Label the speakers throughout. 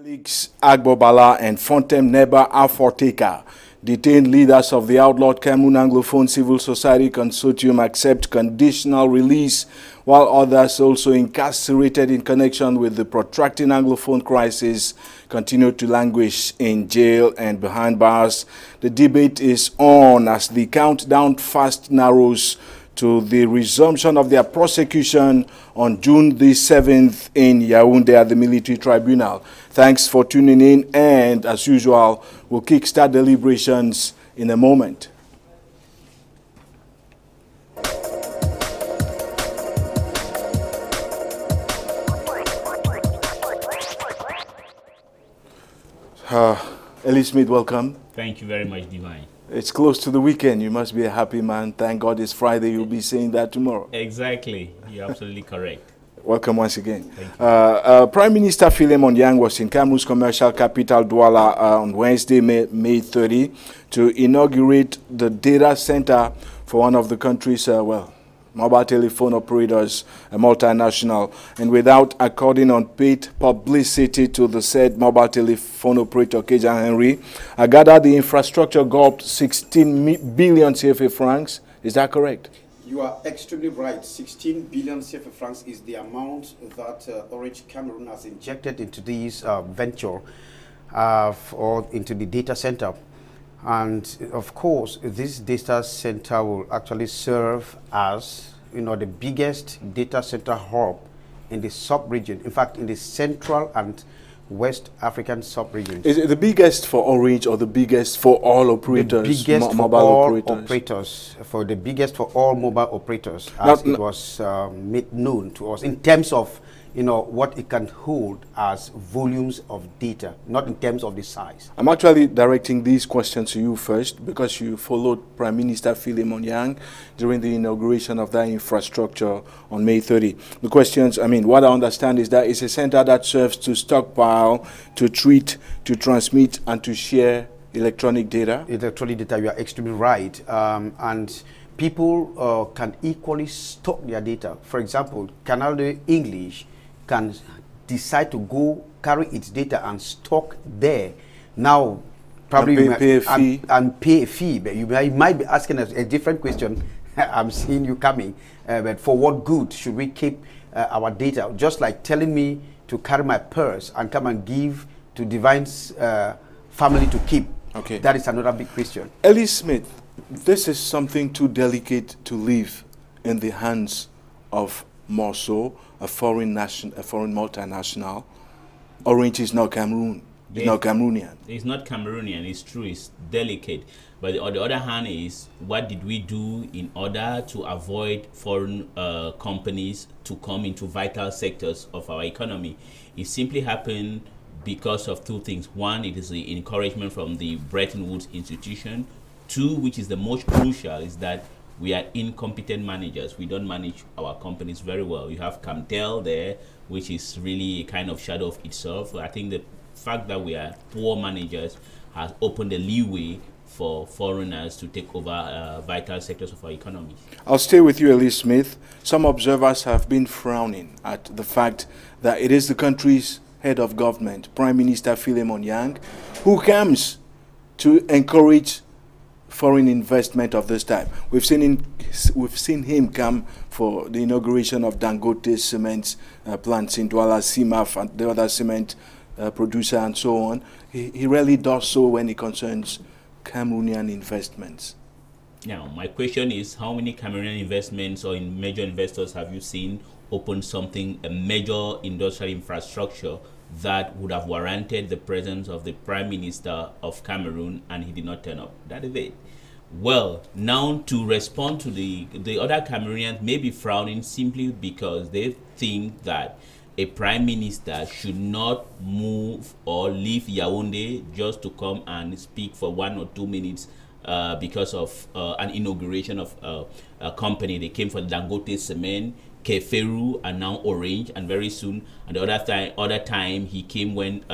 Speaker 1: Felix Agbobala and Fontem Neba Aforteka, detained leaders of the outlawed Cameroon Anglophone Civil Society Consortium, accept conditional release, while others also incarcerated in connection with the protracting Anglophone crisis continue to languish in jail and behind bars. The debate is on as the countdown fast narrows to the resumption of their prosecution on June the 7th in Yaoundé at the military tribunal. Thanks for tuning in, and as usual, we'll kickstart deliberations in a moment. Elie Smith, welcome.
Speaker 2: Thank you very much, Divine.
Speaker 1: It's close to the weekend. You must be a happy man. Thank God it's Friday. You'll be saying that tomorrow.
Speaker 2: Exactly. You're absolutely correct.
Speaker 1: Welcome once again. Prime Minister Philemon Yang was in Cameroon's commercial capital, Douala, on Wednesday, May 30, to inaugurate the data center for one of the country's, mobile telephone operators, a multinational, and without according unpaid publicity to the said mobile telephone operator, Kejang, I gather the infrastructure gulped 16 billion CFA francs. Is that correct?
Speaker 3: You are extremely right. 16 billion CFA francs is the amount that Orange Cameroon has injected into this venture or into the data center. And of course, this data center will actually serve as, the biggest data center hub in the sub-region. In fact, in the Central and West African sub-regions. Is it the biggest for Orange or the biggest for all operators? The biggest for all operators. For the biggest for all mobile operators, as it was made known to us in terms of what it can hold as volumes of data, not in terms of the size. I'm actually directing these questions to you first because you followed Prime Minister Philemon Yang during the inauguration of that infrastructure on May 30. The questions, what I understand is that it's a center that serves to stockpile, to treat, to transmit, and to share electronic data. Electronic data, you are extremely right. And people can equally stock their data. For example, Canal English can decide to go carry its data and stock there. Now, probably pay a fee. And pay a fee. But you might be asking us a different question. I'm seeing you coming. But for what good should we keep our data? Just like telling me to carry my purse and come and give to Divine's family to keep. Okay. That is another big question. Elie Smith, this is something too delicate to leave in the hands of more so a foreign multinational. Orange is not Cameroon. It's not Cameroonian.
Speaker 2: It's not Cameroonian. It's true. It's delicate. But on the other hand is, what did we do in order to avoid foreign companies to come into vital sectors of our economy? It simply happened because of two things. One, it is the encouragement from the Bretton Woods institution. Two, which is the most crucial, is that we are incompetent managers. We don't manage our companies very well. You have Canal there, which is really a kind of shadow of itself. I think the fact that we are poor managers has opened the leeway for foreigners to take over vital sectors of our economy. I'll
Speaker 1: stay with you, Elie Smith. Some observers have been frowning at the fact that it is the country's head of government, Prime Minister Philemon Yang, who comes to encourage foreign investment of this type. We've seen him come for the inauguration of Dangote cement plants in Douala, CMAF, and the other cement producer, and so on. He rarely does so when it concerns Cameroonian investments.
Speaker 2: Now, my question is, how many Cameroonian investments or major investors have you seen open a major industrial infrastructure that would have warranted the presence of the Prime Minister of Cameroon, and he did not turn up? That is it. Well, now to respond to the other Cameroonians may be frowning simply because they think that a Prime Minister should not move or leave Yaoundé just to come and speak for 1 or 2 minutes because of an inauguration of a company. They came for Dangote cement, Keferu, and now Orange, and very soon. And the other time he came when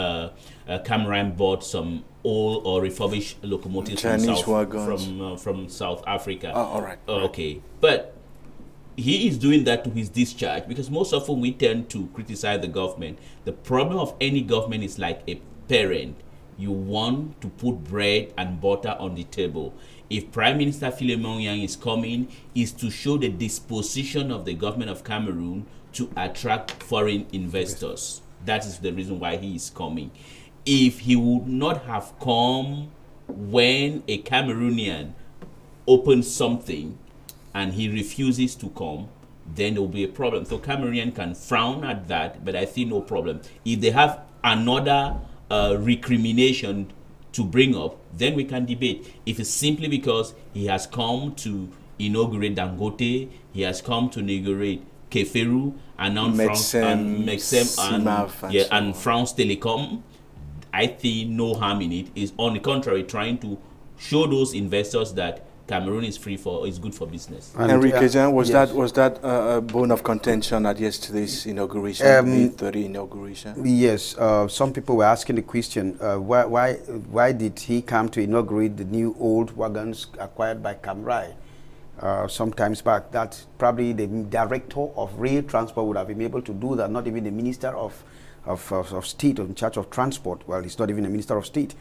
Speaker 2: Cameroon bought some old or refurbished locomotives from South Africa.
Speaker 1: Oh, all right.
Speaker 2: Okay, but he is doing that to his discharge, because most often we tend to criticize the government. The problem of any government is like a parent. You want to put bread and butter on the table. If Prime Minister Philemon Yang is coming, is to show the disposition of the government of Cameroon to attract foreign investors. That is the reason why he is coming. If he would not have come when a Cameroonian opens something and he refuses to come, then there will be a problem. So Cameroonian can frown at that, but I see no problem. If they have another recrimination to bring up, then we can debate. If it's simply because he has come to inaugurate Dangote, he has come to inaugurate Keferu, and now Mexem and France Telecom, I see no harm in it. Is on the contrary trying to show those investors that Cameroon is good for business.
Speaker 1: Henry Kejang, was that a bone of contention at yesterday's inauguration, May 30 inauguration?
Speaker 3: Yes, some people were asking the question, why did he come to inaugurate the new old wagons acquired by Camrai some times back? That probably the director of rail transport would have been able to do that, not even the minister of state in charge of transport. Well, he's not even a minister of state.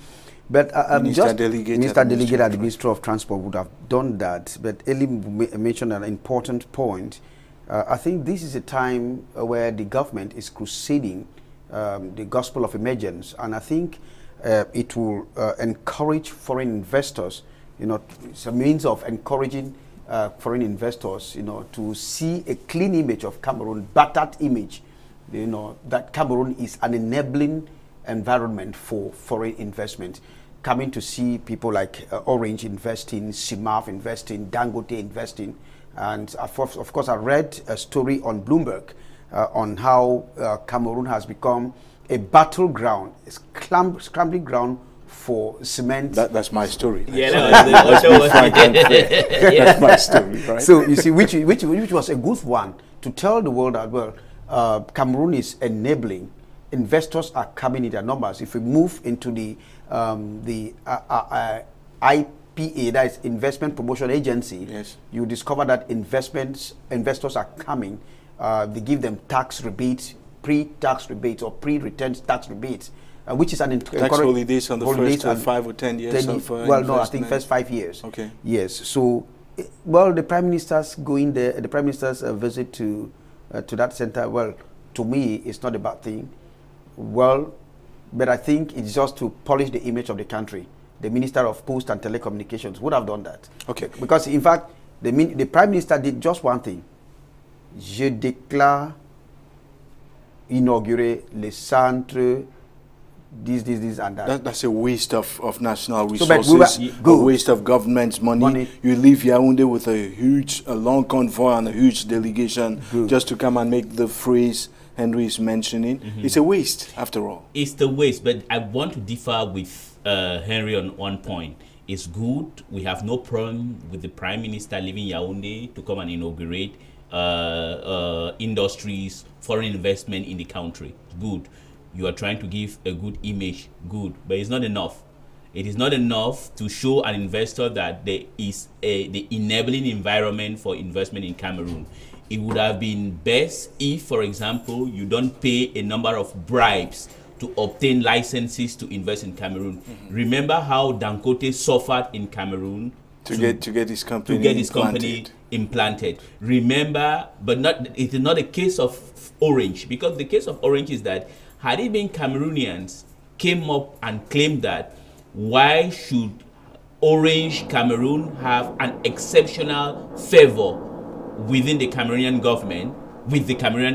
Speaker 3: But
Speaker 1: Minister Delegate
Speaker 3: at the Ministry of Transport would have done that. But Elie mentioned an important point. I think this is a time where the government is crusading the gospel of emergence, and I think it will encourage foreign investors. You know, it's a means of encouraging foreign investors, you know, to see a clean image of Cameroon, battered image, you know, that Cameroon is an enabling environment for foreign investment. Coming to see people like Orange investing, CIMAF investing, Dangote investing, and of course I read a story on Bloomberg on how Cameroon has become a battleground, a scrambling ground for cement.
Speaker 1: That's my story.
Speaker 2: Yeah,
Speaker 1: that's my story, right?
Speaker 3: So you see, which was a good one to tell the world that, well, Cameroon is enabling. Investors are coming in their numbers. If we move into the IPA, that is Investment Promotion Agency,
Speaker 1: yes,
Speaker 3: you discover that investors are coming. They give them tax rebates, pre-tax rebates or pre-return tax rebates, which is an
Speaker 1: tax holidays on the first 5 or 10 years of
Speaker 3: well, no, I think first 5 years.
Speaker 1: Okay.
Speaker 3: Yes. So, well, the Prime Minister's going there. The Prime Minister's visit to that center. Well, to me, it's not a bad thing. Well, but I think it's just to polish the image of the country. The Minister of Post and Telecommunications would have done that.
Speaker 1: Okay.
Speaker 3: Because in fact, the Prime Minister did just one thing. Je déclare inaugurer les centres, this and that.
Speaker 1: That's a waste of national resources, a waste of government's money. You leave Yaoundé with a long convoy and a huge delegation just to come and make the phrase Henry is mentioning. It's a waste, after all.
Speaker 2: It's the waste, but I want to differ with Henry on one point. It's good. We have no problem with the Prime Minister leaving Yaoundé to come and inaugurate industries, foreign investment in the country. Good. You are trying to give a good image. Good. But it's not enough. It is not enough to show an investor that there is the enabling environment for investment in Cameroon. It would have been best if, for example, you don't pay a number of bribes to obtain licenses to invest in Cameroon. Remember how Dangote suffered in Cameroon
Speaker 1: to get his company
Speaker 2: implanted. Remember, but it is not a case of Orange, because the case of Orange is that had it been Cameroonians came up and claimed that, why should Orange Cameroon have an exceptional favor within the Cameroonian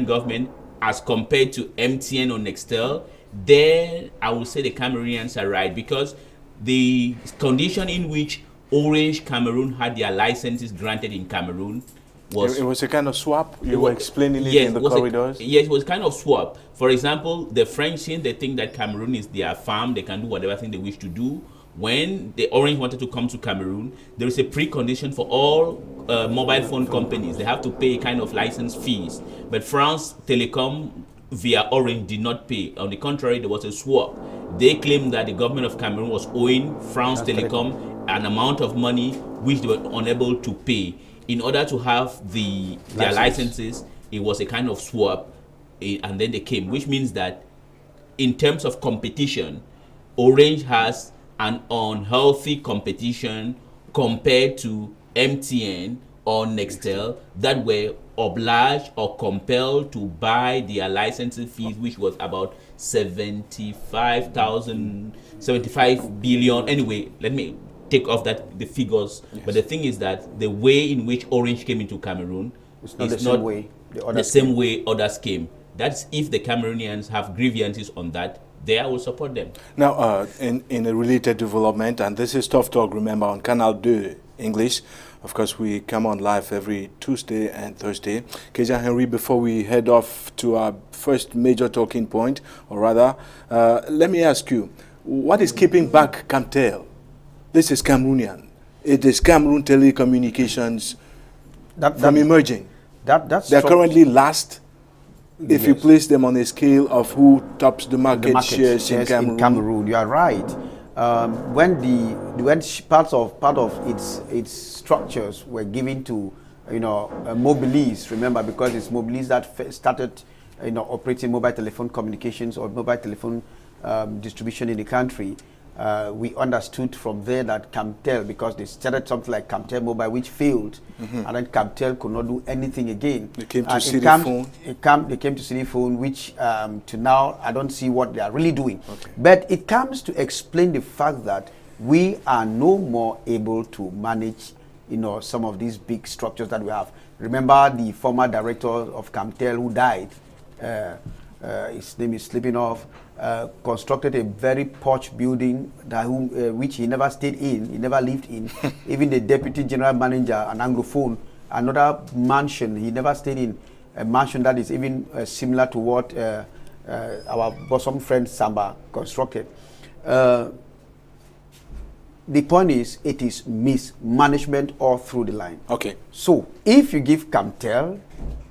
Speaker 2: government, as compared to MTN or Nextel? Then I would say the Cameroonians are right, because the condition in which Orange Cameroon had their licenses granted in Cameroon was...
Speaker 1: It was a kind of swap? You were explaining it in the corridors?
Speaker 2: Yes, it was kind of swap. For example, the French, they think that Cameroon is their farm, they can do whatever thing they wish to do. When the Orange wanted to come to Cameroon, there is a precondition for all mobile phone companies. They have to pay kind of license fees. But France Telecom via Orange did not pay. On the contrary, there was a swap. They claimed that the government of Cameroon was owing France Telecom an amount of money which they were unable to pay. in order to have their licenses, it was a kind of swap, and then they came, which means that in terms of competition, Orange has an unhealthy competition compared to MTN or Nextel that were obliged or compelled to buy their licensing fees, which was about 75 billion. Anyway, let me take off the figures. Yes. But the thing is that the way in which Orange came into Cameroon
Speaker 3: is not the same way
Speaker 2: others came. That's if the Cameroonians have grievances on that, I will support them.
Speaker 1: Now, in a related development, and this is Tough Talk, remember, on Canal 2 English. Of course, we come on live every Tuesday and Thursday. Kejang Henry, before we head off to our first major talking point, or rather, let me ask you, what is keeping back Camtel? This is Cameroonian. It is Cameroon Telecommunications from emerging. They're currently last. If you place them on a scale of who tops the market shares in Cameroon.
Speaker 3: You are right. When part of its structures were given to Mobilis, remember, because it's Mobilis that started operating mobile telephone communications or mobile telephone distribution in the country. We understood from there that Camtel, because they started something like Camtel Mobile, which failed, and then Camtel could not do anything again.
Speaker 1: They came to Cityphone.
Speaker 3: They came to Cityphone, which to now I don't see what they are really doing. Okay. But it comes to explain the fact that we are no more able to manage, some of these big structures that we have. Remember the former director of Camtel who died. His name is slipping off. Constructed a very posh building that which he never stayed in, he never lived in. Even the deputy general manager, an Anglophone, another mansion, he never stayed in, a mansion that is even similar to what our bosom friend Samba constructed. The point is, it is mismanagement all through the line.
Speaker 1: Okay.
Speaker 3: So, if you give Camtel,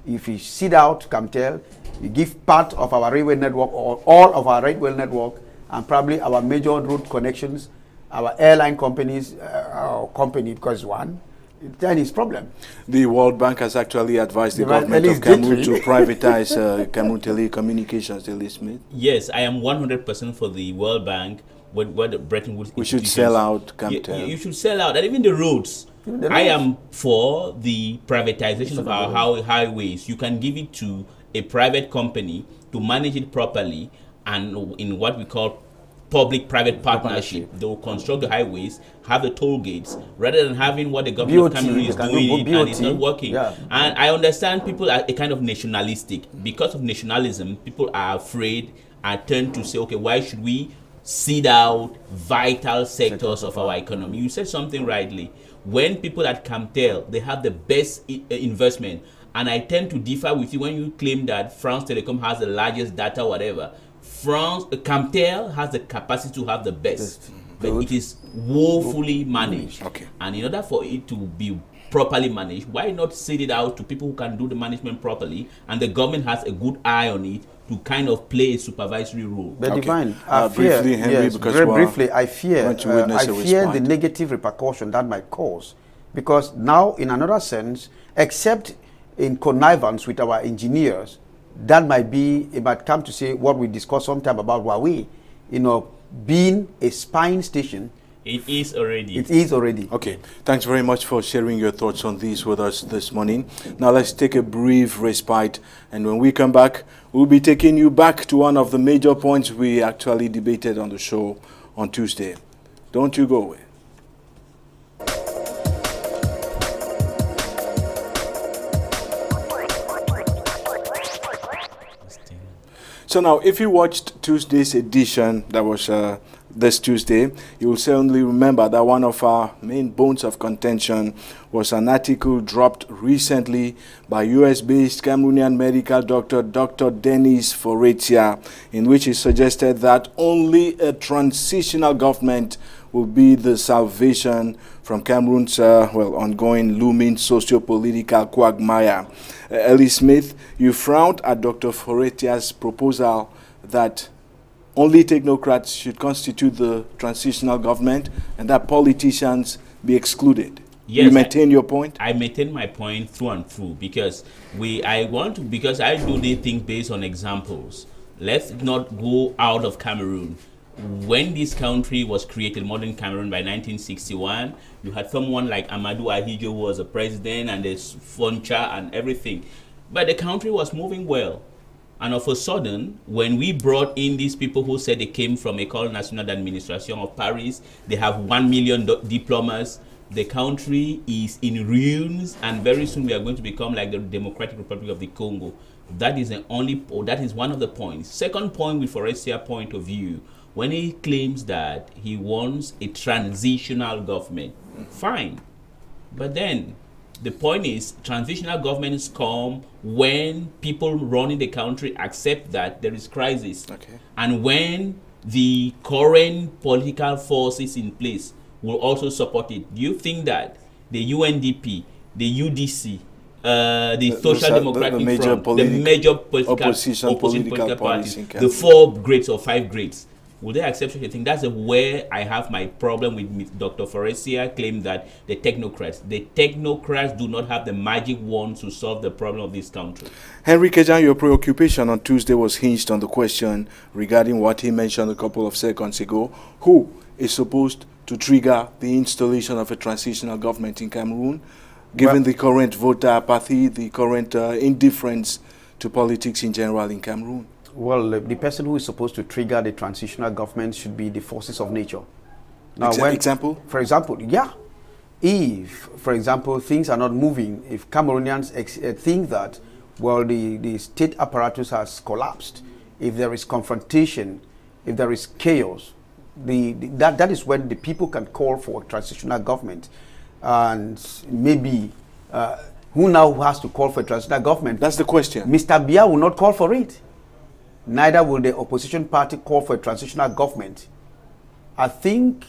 Speaker 3: if you sit out Camtel, you give part of our railway network or all of our railway network and probably our major road connections, our airline companies, our company, because one, then it's problem.
Speaker 1: The World Bank has actually advised the government of Cameroon to privatize Cameroon Telecommunications, Elie Smith.
Speaker 2: Yes, I am 100% for the World Bank. What Bretton Woods
Speaker 1: we should sell out Camtel.
Speaker 2: You should sell out, and even the roads. I am for the privatization of our highways. You can give it to a private company to manage it properly, and in what we call public-private partnership. They will construct the highways, have the toll gates, rather than having what the government of Cameroon is doing and it's not working. Yeah. And I understand people are a kind of nationalistic. Because of nationalism, people are afraid and tend to say, okay, why should we seed out vital sectors of our economy? You said something rightly. When people at Camtel, they have the best investment. And I tend to differ with you when you claim that France Telecom has the largest data, whatever. Camtel has the capacity to have the best, but it is woefully managed.
Speaker 1: Okay.
Speaker 2: And in order for it to be properly managed, why not seed it out to people who can do the management properly, and the government has a good eye on it to kind of play a supervisory role.
Speaker 3: But
Speaker 1: okay.
Speaker 3: Divine,
Speaker 1: briefly, Henry,
Speaker 3: yes,
Speaker 1: because
Speaker 3: very briefly, I fear
Speaker 1: the
Speaker 3: negative repercussion that might cause, because now, in another sense, except in connivance with our engineers, that it might come to say what we discussed sometime about Huawei, being a spying station.
Speaker 2: It is already.
Speaker 3: It is already.
Speaker 1: Okay. Thanks very much for sharing your thoughts on this with us this morning. Now let's take a brief respite, and when we come back, we'll be taking you back to one of the major points we actually debated on the show on Tuesday. Don't you go away. So now, if you watched Tuesday's edition, that was this Tuesday, you will certainly remember that one of our main bones of contention was an article dropped recently by US-based Cameroonian medical doctor, Dr. Denis Foretia, in which he suggested that only a transitional government will be the salvation from Cameroon's ongoing looming socio-political quagmire. Elie Smith, you frowned at Dr. Foretia's proposal that only technocrats should constitute the transitional government and that politicians be excluded.
Speaker 2: Yes,
Speaker 1: you maintain your point?
Speaker 2: I maintain my point through and through, because I do the thing based on examples. Let's not go out of Cameroon. When this country was created, modern Cameroon, by 1961, you had someone like Amadou Ahidjo who was a president, and there's Foncha and everything. But the country was moving well. And of a sudden, when we brought in these people who said they came from École Nationale d'Administration of Paris, they have 1 million diplomas, the country is in ruins, and very soon we are going to become like the Democratic Republic of the Congo. That is one of the points. Second point, with Forestia point of view, when he claims that he wants a transitional government, fine. But then the point is, transitional governments come when people running the country accept that there is crisis, and when the current political forces in place will also support it. Do you think that the UNDP, the UDC, the Social Democratic Front, the major opposition political parties, the 4 grades or 5 grades, will they accept such a thing? That's where I have my problem with Dr. Forestia claim that the technocrats do not have the magic wand to solve the problem of this country.
Speaker 1: Henry Kejang, your preoccupation on Tuesday was hinged on the question regarding what he mentioned a couple of seconds ago. Who is supposed to trigger the installation of a transitional government in Cameroon, given the current voter apathy, the current indifference to politics in general in Cameroon?
Speaker 3: Well, the person who is supposed to trigger the transitional government should be the forces of nature. Now,
Speaker 1: example?
Speaker 3: For example, yeah. If, for example, things are not moving, if Cameroonians think that, well, the state apparatus has collapsed, if there is confrontation, if there is chaos, that is when the people can call for a transitional government. And maybe, who now has to call for a transitional government?
Speaker 1: That's the question.
Speaker 3: Mr. Biya will not call for it. Neither will the opposition party call for a transitional government. I think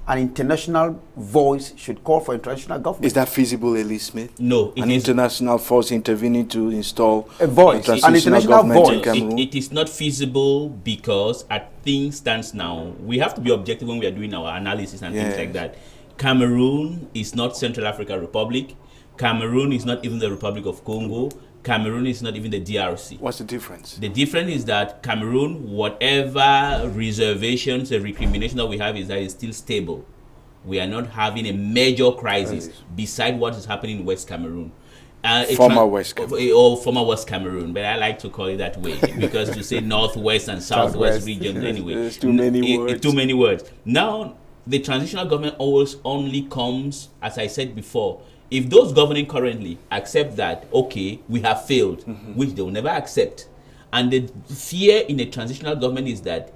Speaker 3: an international voice should call for a transitional government.
Speaker 1: Is that feasible, Elie Smith?
Speaker 2: No.
Speaker 1: An international force intervening to install
Speaker 3: a voice,
Speaker 1: an international voice.
Speaker 2: It is not feasible because, as things stands now, we have to be objective when we are doing our analysis and things like that. Cameroon is not Central African Republic. Cameroon is not even the Republic of Congo. Cameroon is not even the DRC.
Speaker 1: What's the difference?
Speaker 2: The difference is that Cameroon, whatever reservations and recrimination that we have, is that it's still stable. We are not having a major crisis beside what is happening in West Cameroon.
Speaker 1: Former West Cameroon.
Speaker 2: Or former West Cameroon, but I like to call it that way because to say Northwest and Southwest regions anyway.
Speaker 1: There's too many words.
Speaker 2: Too many words. Now, the transitional government always only comes, as I said before, if those governing currently accept that, okay, we have failed, which they will never accept. And the fear in a transitional government is that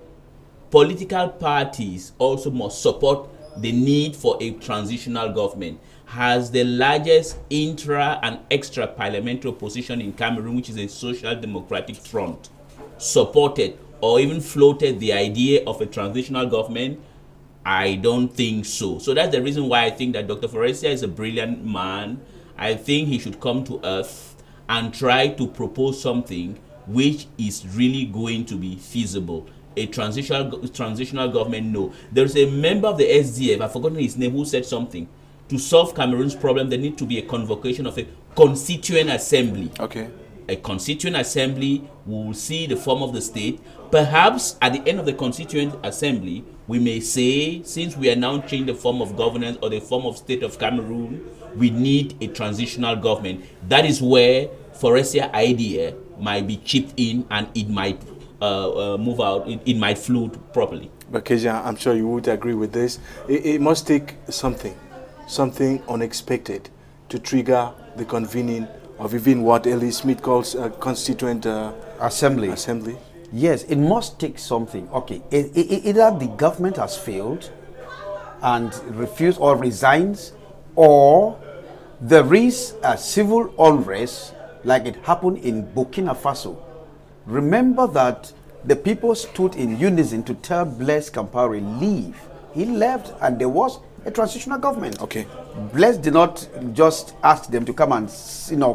Speaker 2: political parties also must support the need for a transitional government. Has the largest intra and extra parliamentary opposition in Cameroon, which is a Social Democratic Front, supported or even floated the idea of a transitional government? I don't think so. So that's the reason why I think that Dr. Forestia is a brilliant man. I think he should come to earth and try to propose something which is really going to be feasible. A transitional government, no. There's a member of the SDF, I've forgotten his name, who said something. To solve Cameroon's problem, there needs to be a convocation of a constituent assembly.
Speaker 1: Okay.
Speaker 2: A constituent assembly will see the form of the state. Perhaps at the end of the constituent assembly, we may say, since we are now changing the form of governance or the form of state of Cameroon, we need a transitional government. That is where Forestia's idea might be chipped in and it might move out, it might float properly.
Speaker 1: But Kejang, I'm sure you would agree with this. It must take something unexpected to trigger the convening of even what Elie Smith calls a constituent assembly.
Speaker 3: Yes, it must take something. Okay, either the government has failed and refused or resigns, or there is a civil unrest like it happened in Burkina Faso. Remember that the people stood in unison to tell Blaise Compaoré leave. He left and there was a transitional government.
Speaker 1: Okay.
Speaker 3: Blaise did not just ask them to come and,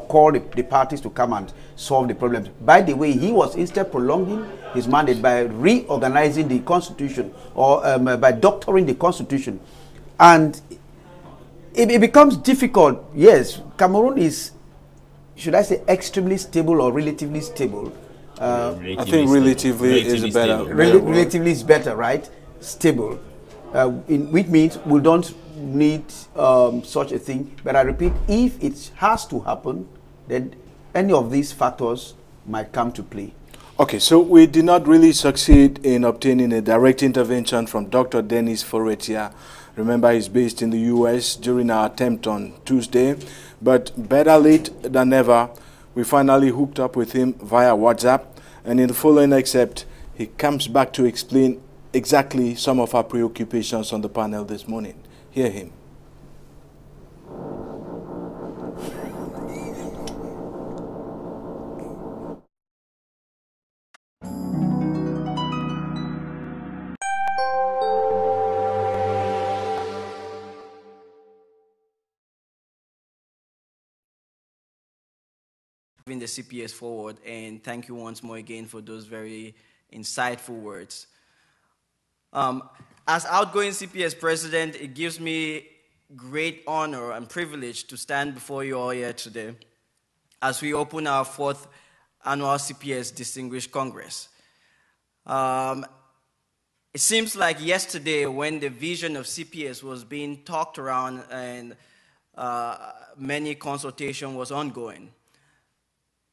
Speaker 3: call the parties to come and solve the problems. By the way, he was instead prolonging his mandate by reorganizing the constitution or by doctoring the constitution. And it becomes difficult. Yes, Cameroon is, should I say, extremely stable or relatively stable?
Speaker 1: I think relatively is better.
Speaker 3: Relatively is better, right? Stable, which means we don't need such a thing. But I repeat, if it has to happen, then any of these factors might come to play.
Speaker 1: Okay, so we did not really succeed in obtaining a direct intervention from Dr. Dennis Foretia. Remember, he's based in the U.S. during our attempt on Tuesday. But better late than never, we finally hooked up with him via WhatsApp. And in the following excerpt, he comes back to explain exactly some of our preoccupations on the panel this morning. Hear him.
Speaker 4: The CPS forward, and thank you once more again for those very insightful words. As outgoing CPS president, it gives me great honor and privilege to stand before you all here today as we open our 4th annual CPS Distinguished Congress. It seems like yesterday when the vision of CPS was being talked around and many consultation was ongoing.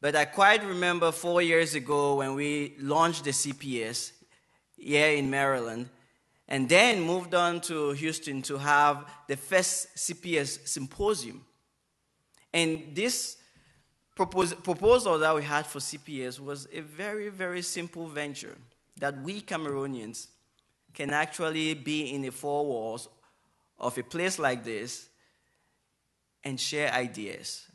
Speaker 4: But I quite remember 4 years ago when we launched the CPS here in Maryland, and then moved on to Houston to have the first CPS symposium. And this proposal that we had for CPS was a very, very simple venture that we Cameroonians can actually be in the four walls of a place like this and share ideas.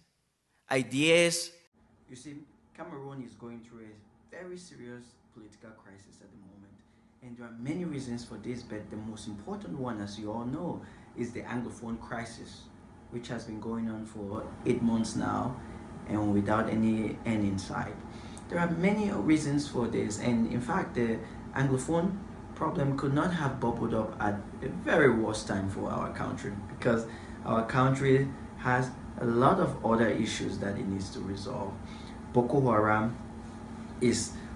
Speaker 4: You see, Cameroon is going through a very serious political crisis at the moment. And there are many reasons for this, but the most important one, as you all know, is the Anglophone crisis, which has been going on for 8 months now and without any end in sight. There are many reasons for this, and in fact, the Anglophone problem could not have bubbled up at a very worst time for our country, because our country has a lot of other issues that it needs to resolve. Boko Haram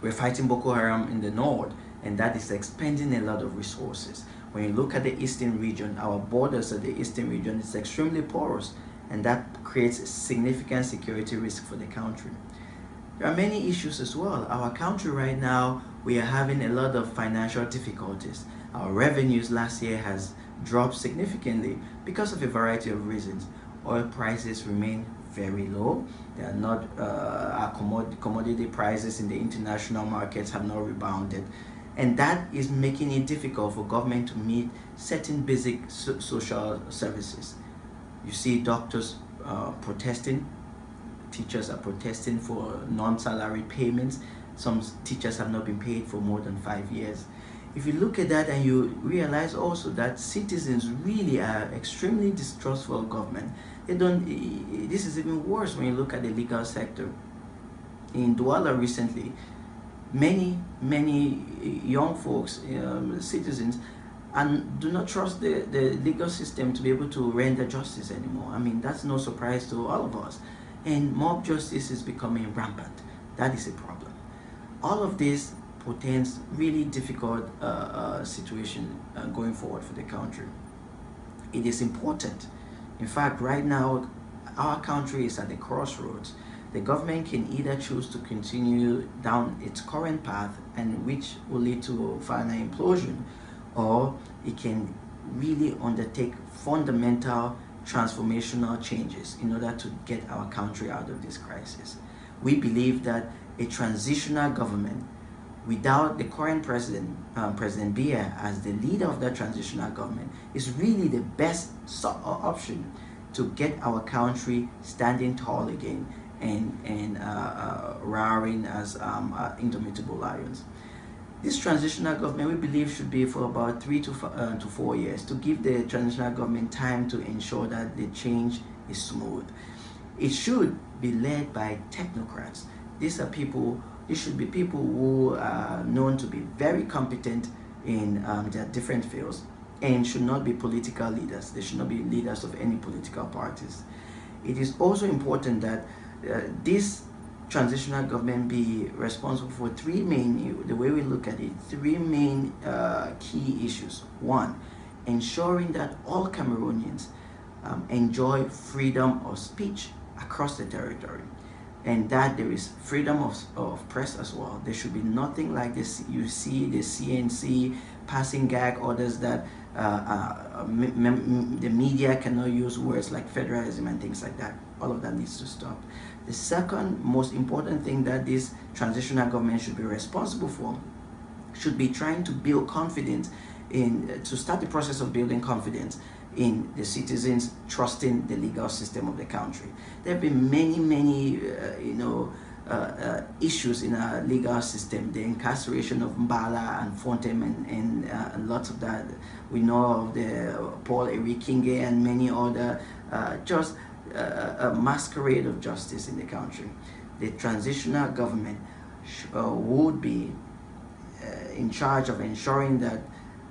Speaker 4: we're fighting Boko Haram in the north, and that is expending a lot of resources. When you look at the eastern region, our borders of the eastern region is extremely porous, and that creates a significant security risk for the country. There are many issues as well. Our country right now, we are having a lot of financial difficulties. Our revenues last year has dropped significantly because of a variety of reasons. Oil prices remain very low. They are not, our commodity prices in the international markets have not rebounded. And that is making it difficult for government to meet certain basic social services. You see doctors protesting, teachers are protesting for non-salary payments. Some teachers have not been paid for more than 5 years. If you look at that and you realize also that citizens really are extremely distrustful of government. This is even worse when you look at the legal sector. In Douala recently, many young folks, citizens, and do not trust the legal system to be able to render justice anymore. I mean, that's no surprise to all of us. And mob justice is becoming rampant. That is a problem. All of this portends really difficult situation going forward for the country. It is important. In fact, right now, our country is at the crossroads. The government can either choose to continue down its current path, and which will lead to final implosion, or it can really undertake fundamental transformational changes in order to get our country out of this crisis. We believe that a transitional government without the current president, President Biya, as the leader of that transitional government, is really the best option to get our country standing tall again and roaring as indomitable lions. This transitional government, we believe, should be for about 3 to 4 years, to give the transitional government time to ensure that the change is smooth. It should be led by technocrats. These should be people who are known to be very competent in their different fields. and should not be political leaders. They should not be leaders of any political parties. It is also important that this transitional government be responsible for three main, the way we look at it, three main key issues. One, ensuring that all Cameroonians enjoy freedom of speech across the territory, and that there is freedom of press as well. There should be nothing like this. You see the CNC passing gag orders that the media cannot use words like federalism and things like that. All of that needs to stop. The second most important thing that this transitional government should be responsible for should be trying to build confidence to start the process of building confidence in the citizens trusting the legal system of the country. There have been many issues in our legal system, the incarceration of Mbala and Fontem and lots of that. We know of the Paul Erikinge and many other, just a masquerade of justice in the country. The transitional government would be in charge of ensuring that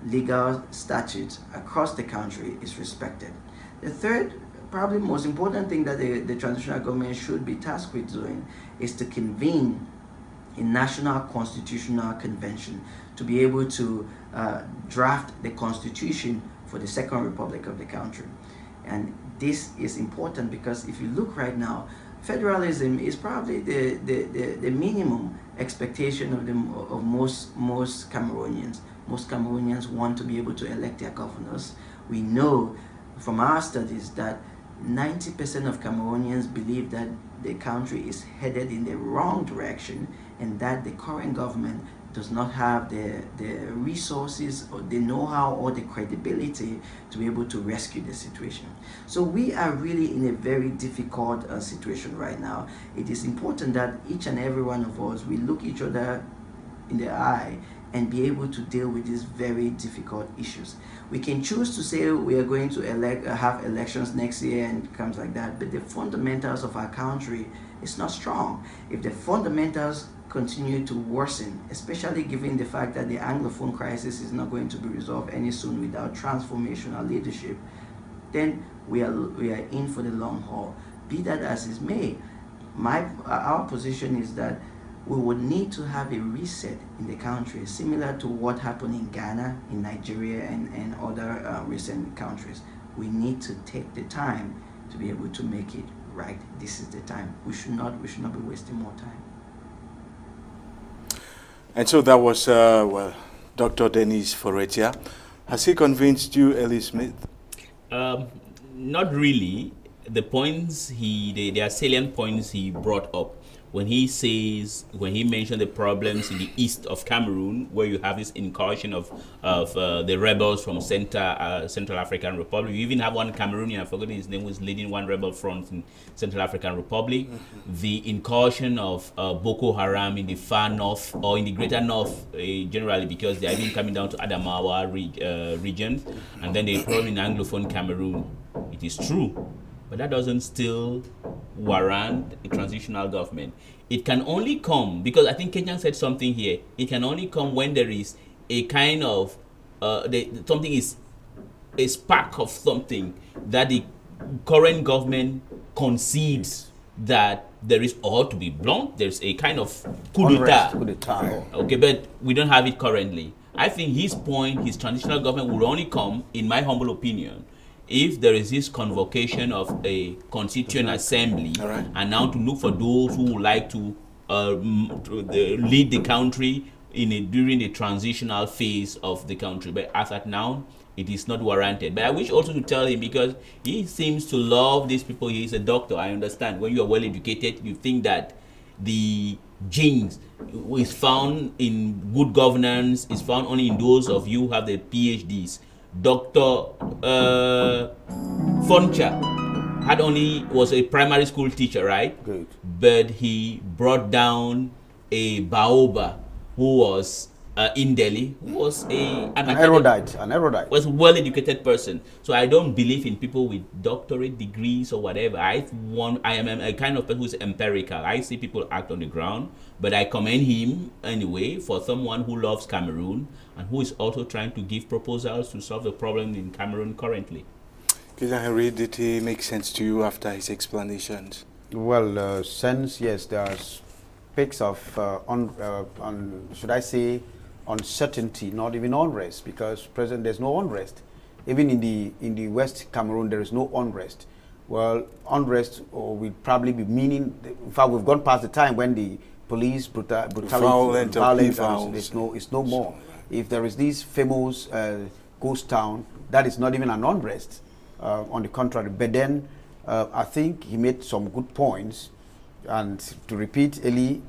Speaker 4: legal statutes across the country is respected. The third, probably most important thing that the transitional government should be tasked with doing is to convene a national constitutional convention to be able to draft the constitution for the second republic of the country. And this is important because if you look right now, federalism is probably the minimum expectation of most Cameroonians. Most Cameroonians want to be able to elect their governors. We know from our studies that 90% of Cameroonians believe that the country is headed in the wrong direction and that the current government does not have the resources or the know-how or the credibility to be able to rescue the situation. So we are really in a very difficult situation right now. It is important that each and every one of us, we look each other in the eye and be able to deal with these very difficult issues. We can choose to say we are going to have elections next year and it comes like that, but the fundamentals of our country is not strong. If the fundamentals continue to worsen, especially given the fact that the Anglophone crisis is not going to be resolved any soon without transformational leadership, then we are in for the long haul. Be that as it may, our position is that we would need to have a reset in the country, similar to what happened in Ghana, in Nigeria, and other recent countries. We need to take the time to be able to make it right. This is the time. We should not be wasting more time.
Speaker 1: And so that was, Dr. Dennis Foretia. Has he convinced you, Elie Smith?
Speaker 2: Not really. The points there are salient points he brought up. When he mentioned the problems in the east of Cameroon, where you have this incursion of the rebels from Central African Republic. You even have one Cameroonian, I forgot his name, was leading one rebel front in Central African Republic. The incursion of Boko Haram in the far north, or in the greater north generally, because they are even coming down to Adamawa region. And then the problem in Anglophone Cameroon. It is true. But that doesn't still warrant a transitional government. It can only come, because I think Kejang said something here, it can only come when there is a kind of, something is a spark of something that the current government concedes that there is, or to be blunt, there's a kind of coup d'etat. Okay, but we don't have it currently. I think his point, his transitional government will only come, in my humble opinion, if there is this convocation of a constituent assembly, and now to look for those who would like to lead the country during the transitional phase of the country. But as at now, it is not warranted. But I wish also to tell him, because he seems to love these people. He is a doctor, I understand. When you are well educated, you think that the genes is found in good governance, is found only in those of you who have the PhDs. Dr. Foncha was a primary school teacher, right?
Speaker 3: Good.
Speaker 2: But he brought down a Baoba who was in Delhi, who was an erudite, was a well-educated person. So I don't believe in people with doctorate degrees or whatever. I am a kind of person who is empirical. I see people act on the ground, but I commend him anyway for someone who loves Cameroon and who is also trying to give proposals to solve the problem in Cameroon currently.
Speaker 1: Kejang, did he make sense to you after his explanations?
Speaker 3: Well, sense, yes, there are peaks of, should I say, uncertainty, not even unrest, because present there's no unrest. Even in the West Cameroon, there is no unrest. Well, unrest will probably be meaning, in fact, we've gone past the time when the police brutality, violence, it's no more. If there is this famous ghost town, that is not even an unrest, on the contrary. But then, I think he made some good points, and to repeat, Elie,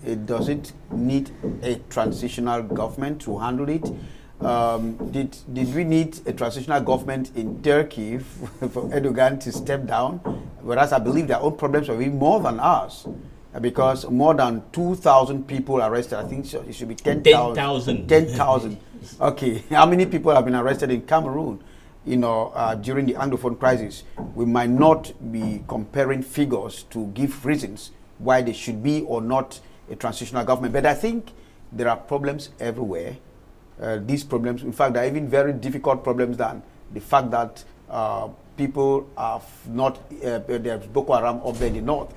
Speaker 3: it doesn't need a transitional government to handle it. Did we need a transitional government in Turkey for Erdogan to step down? Whereas I believe their own problems are even more than ours, because more than 2,000 people arrested. I think it should be 10,000. 10,000. Okay, how many people have been arrested in Cameroon? You know, during the Anglophone crisis? We might not be comparing figures to give reasons why there should be or not a transitional government. But I think there are problems everywhere. These problems, in fact, are even very difficult problems than the fact that people have not, there's Boko Haram up there in the north,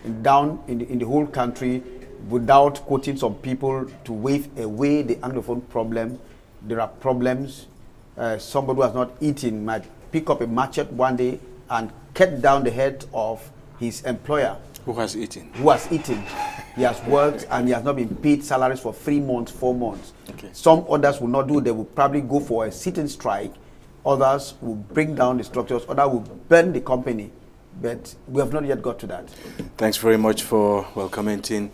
Speaker 3: and down in the whole country, without quoting some people to wave away the Anglophone problem. There are problems. Somebody who has not eaten might pick up a machete one day and cut down the head of his employer.
Speaker 1: Who has eaten? Who
Speaker 3: has eaten. He has worked and he has not been paid salaries for 3 months, 4 months.
Speaker 1: Okay.
Speaker 3: Some others will not do. They will probably go for a sit-in strike. Others will bring down the structures. Others will burn the company. But we have not yet got to that.
Speaker 1: Thanks very much for commenting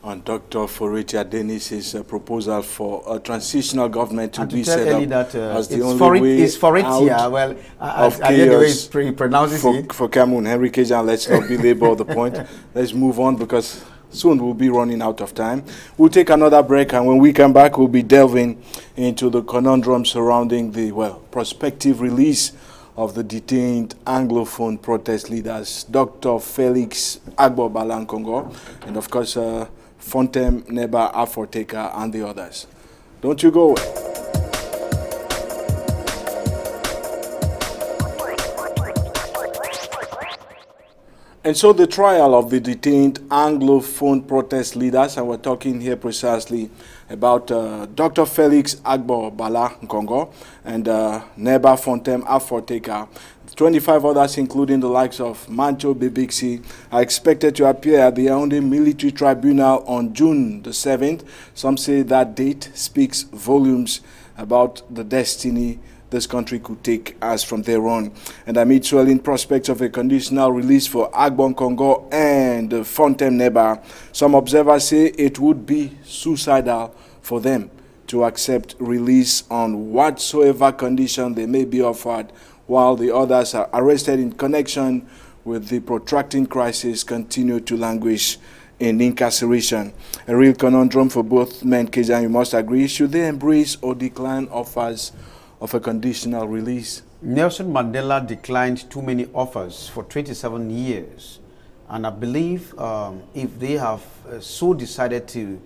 Speaker 1: on Dr. Foroitia Dennis's proposal for a transitional government to be set up
Speaker 3: that,
Speaker 1: as the only way
Speaker 3: it's Foroitia. Well, I hear the way he pronounces it.
Speaker 1: For Cameroon, Henry Kejang, let's not belabor the point. Let's move on, because soon we'll be running out of time. We'll take another break, and when we come back, we'll be delving into the conundrum surrounding the, prospective release of the detained Anglophone protest leaders, Dr. Felix Agbo-Bala Nkongo, and of course, Fontem Neba Aforteka, and the others. Don't you go away. And so the trial of the detained Anglophone protest leaders, and we're talking here precisely about Dr. Felix Agbo-Bala Nkongo and Neba Fontem Aforteka. 25 others, including the likes of Mancho Bebixi, are expected to appear at the Yaoundé Military Tribunal on June the 7th. Some say that date speaks volumes about the destiny this country could take as from there on. And amid swelling prospects of a conditional release for Agbo Nkongo and Fontem Neba, some observers say it would be suicidal for them to accept release on whatsoever condition they may be offered, while the others are arrested in connection with the protracting crisis continue to languish in incarceration. A real conundrum for both men, Kejang, you must agree. Should they embrace or decline offers of a conditional release?
Speaker 3: Nelson Mandela declined too many offers for 27 years. And I believe if they have so decided to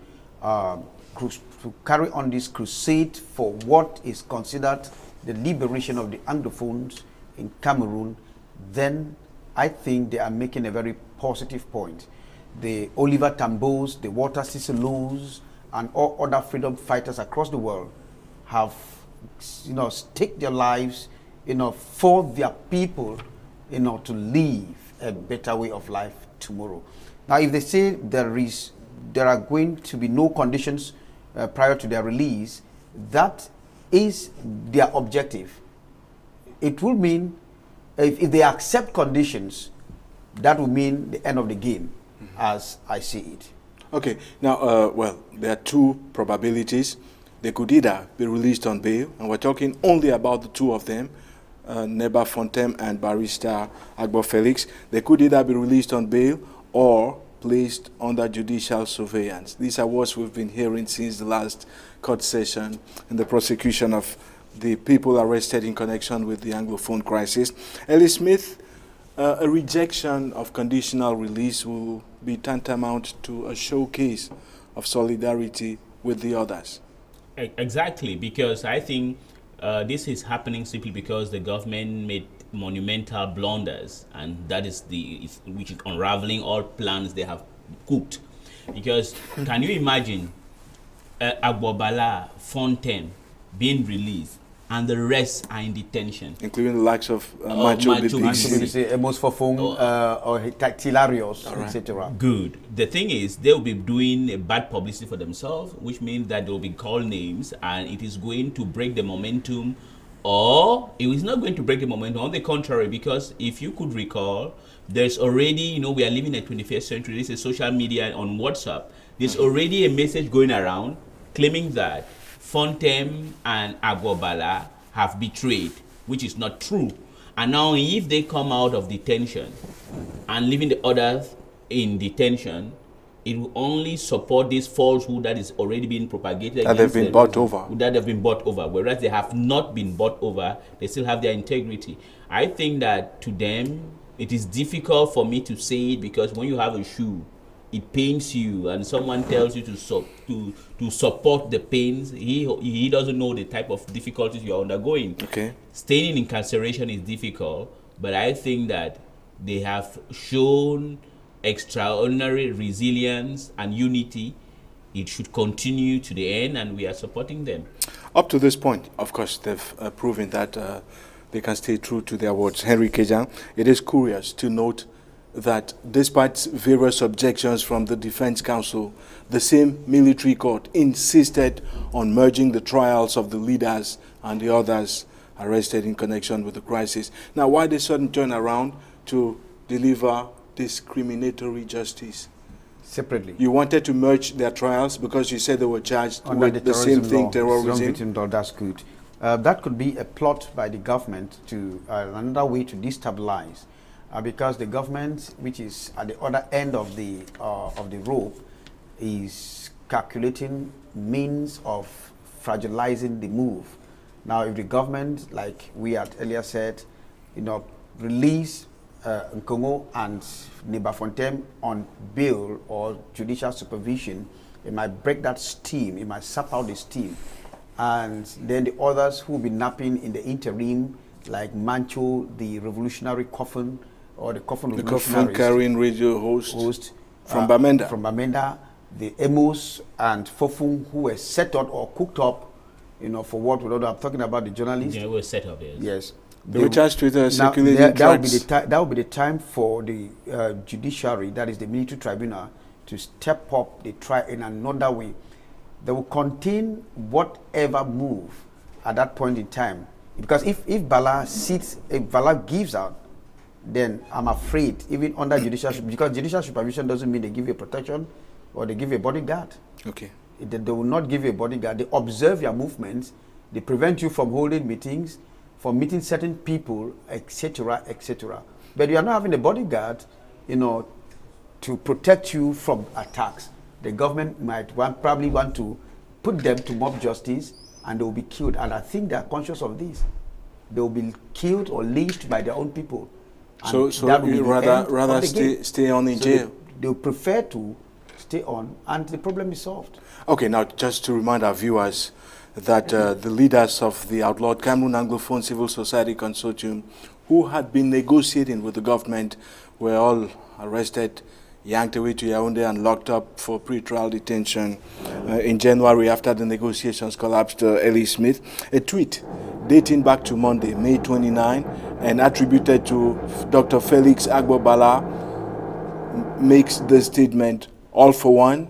Speaker 3: carry on this crusade for what is considered the liberation of the Anglophones in Cameroon, then I think they are making a very positive point. The Oliver Tambos, the Walter Cicelos, and all other freedom fighters across the world have, staked their lives, for their people, to live a better way of life tomorrow. Now, if they say there are going to be no conditions prior to their release, that is their objective. It will mean, if they accept conditions, that will mean the end of the game, as I see it.
Speaker 1: Okay, now, there are two probabilities. They could either be released on bail, and we're talking only about the two of them, Neba Fontem and Barrister Agbo Felix. They could either be released on bail or placed under judicial surveillance. These are words we've been hearing since the last court session in the prosecution of the people arrested in connection with the Anglophone crisis. Elie Smith, a rejection of conditional release will be tantamount to a showcase of solidarity with the others.
Speaker 2: Exactly, because I think this is happening simply because the government made monumental blunders, and that is which is unraveling all plans they have cooked. Because can you imagine Agbobala, Fontaine being released, and the rest are in detention,
Speaker 1: including the likes of Macho
Speaker 3: BBC, Emos Fofung, or Hilarious, etc.
Speaker 2: Good. The thing is, they will be doing a bad publicity for themselves, which means that they will be called names, and it is going to break the momentum, or it is not going to break the momentum. On the contrary, because if you could recall, there's already, you know, we are living in the 21st century. This is social media on WhatsApp. There's already a message going around claiming that Fontaine and Agbobala have betrayed, which is not true. And now if they come out of detention and leaving the others in detention, it will only support this falsehood that is already being propagated.
Speaker 1: That they've been bought over.
Speaker 2: That have been bought over, whereas they have not been bought over. They still have their integrity. I think that to them, it is difficult for me to say it, because when you have a shoe, it pains you, and someone tells you to support the pains, he doesn't know the type of difficulties you are undergoing.
Speaker 1: Okay.
Speaker 2: Staying in incarceration is difficult, but I think that they have shown extraordinary resilience and unity. It should continue to the end, and we are supporting them.
Speaker 1: Up to this point, of course, they've proven that they can stay true to their words. Henry Kejang, it is curious to note that despite various objections from the Defense Council, the same military court insisted on merging the trials of the leaders and the others arrested in connection with the crisis. Now, why the sudden turnaround to deliver discriminatory justice?
Speaker 3: Separately.
Speaker 1: You wanted to merge their trials because you said they were charged
Speaker 3: under
Speaker 1: with the same thing, terrorism.
Speaker 3: That's good. That could be a plot by the government to another way to destabilize. Because the government, which is at the other end of the rope, is calculating means of fragilizing the move. Now, if the government, like we had earlier said, you know, release Nkongo and Nibafontem on bail or judicial supervision, it might break that steam, it might sap out the steam. And then the others who will be napping in the interim, like Mancho, the revolutionary coffin, or the coffin
Speaker 1: carrying radio host from Bamenda.
Speaker 3: From Bamenda, the Emos and Fofung, who were set up or cooked up, you know, for what we don't know. I'm talking about the journalists.
Speaker 2: Yeah, we were set up, yes.
Speaker 3: Yes.
Speaker 1: They were charged with circulating
Speaker 3: tracts. That will be the time for the judiciary, that is the military tribunal, to step up the trial in another way. They will contain whatever move at that point in time. Because if Bala gives out, then I'm afraid, even under judicial, because judicial supervision doesn't mean they give you protection or they give you a bodyguard.
Speaker 1: Okay.
Speaker 3: They will not give you a bodyguard. They observe your movements. They prevent you from holding meetings, from meeting certain people, etc., etc. But you are not having a bodyguard, you know, to protect you from attacks. The government might probably want to put them to mob justice, and they will be killed. And I think they are conscious of this. They will be killed or lynched by their own people.
Speaker 1: So you rather stay on in jail?
Speaker 3: They prefer to stay on, and the problem is solved.
Speaker 1: Okay, now just to remind our viewers that the leaders of the outlawed Cameroon Anglophone Civil Society Consortium, who had been negotiating with the government, were all arrested, yanked away to Yaoundé and locked up for pre-trial detention in January after the negotiations collapsed. Elie Smith, a tweet dating back to Monday, May 29, and attributed to Dr. Felix Agbobala, makes the statement, all for one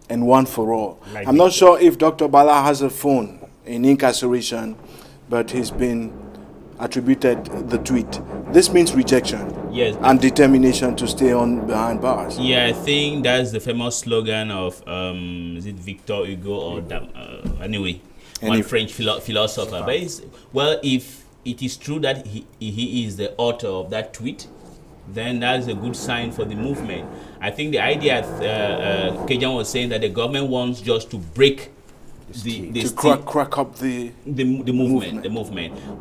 Speaker 1: and one for all. Like I'm not sure if Dr. Bala has a phone in incarceration, but he's been attributed the tweet. This means rejection,
Speaker 2: yes,
Speaker 1: and determination to stay on behind bars.
Speaker 2: Yeah, I think that's the famous slogan of is it Victor Hugo or anyway, one French philosopher. But well, if it is true that he is the author of that tweet, then that's a good sign for the movement. I think the idea Kejang was saying that the government wants just to break
Speaker 1: crack up the
Speaker 2: movement.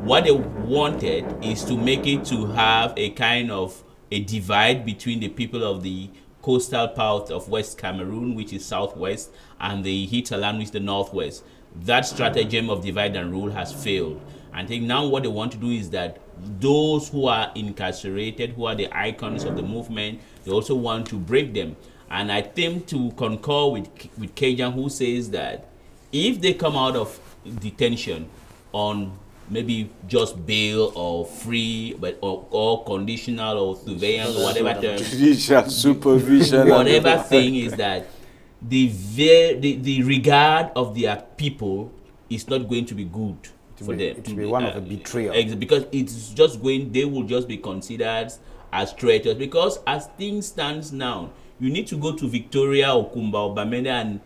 Speaker 2: What they wanted is to make it to have a kind of a divide between the people of the coastal part of West Cameroon, which is southwest, and the hinterland, which is the northwest. that stratagem of divide and rule has failed. I think now what they want to do is that those who are incarcerated, who are the icons of the movement, they also want to break them. And I think to concur with Kejang, who says that if they come out of detention on maybe just bail or free, but or conditional or surveillance or whatever term,
Speaker 1: supervision,
Speaker 2: whatever thing is that the regard of their people is not going to be good for them.
Speaker 3: It will be one of a betrayal.
Speaker 2: Because it's just going, they will just be considered as traitors. Because as things stands now, you need to go to Victoria or Kumba or Bamenda and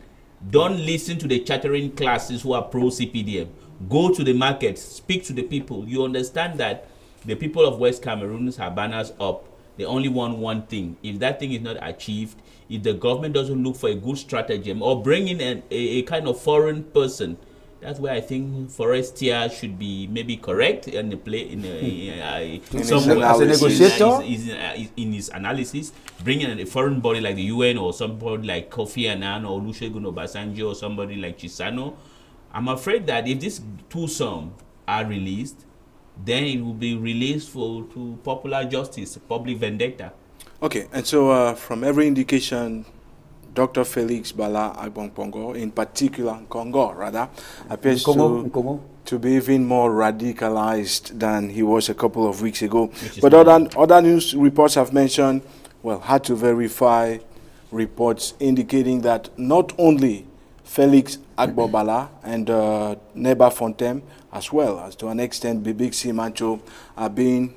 Speaker 2: don't listen to the chattering classes who are pro-CPDM. Go to the market, speak to the people. You understand that the people of West Cameroon have banners up. They only want one thing. If that thing is not achieved, if the government doesn't look for a good stratagem or bring in a kind of foreign person, that's where I think Forestier should be maybe correct in the play
Speaker 3: as a negotiator
Speaker 2: in his analysis, bringing in a foreign body like the UN or somebody like Kofi Annan or Olusegun Obasanjo or somebody like Chisano. I'm afraid that if these twosome are released, then it will be released to popular justice, public vendetta.
Speaker 1: Okay, and so from every indication, Dr. Felix Bala Agbonpongo, in particular, Congo rather, appears to be even more radicalized than he was a couple of weeks ago. But other news reports have mentioned, well, had to verify reports indicating that not only Felix Agbobala and Neba Fontem, as well as to an extent Bibik Simancho, are being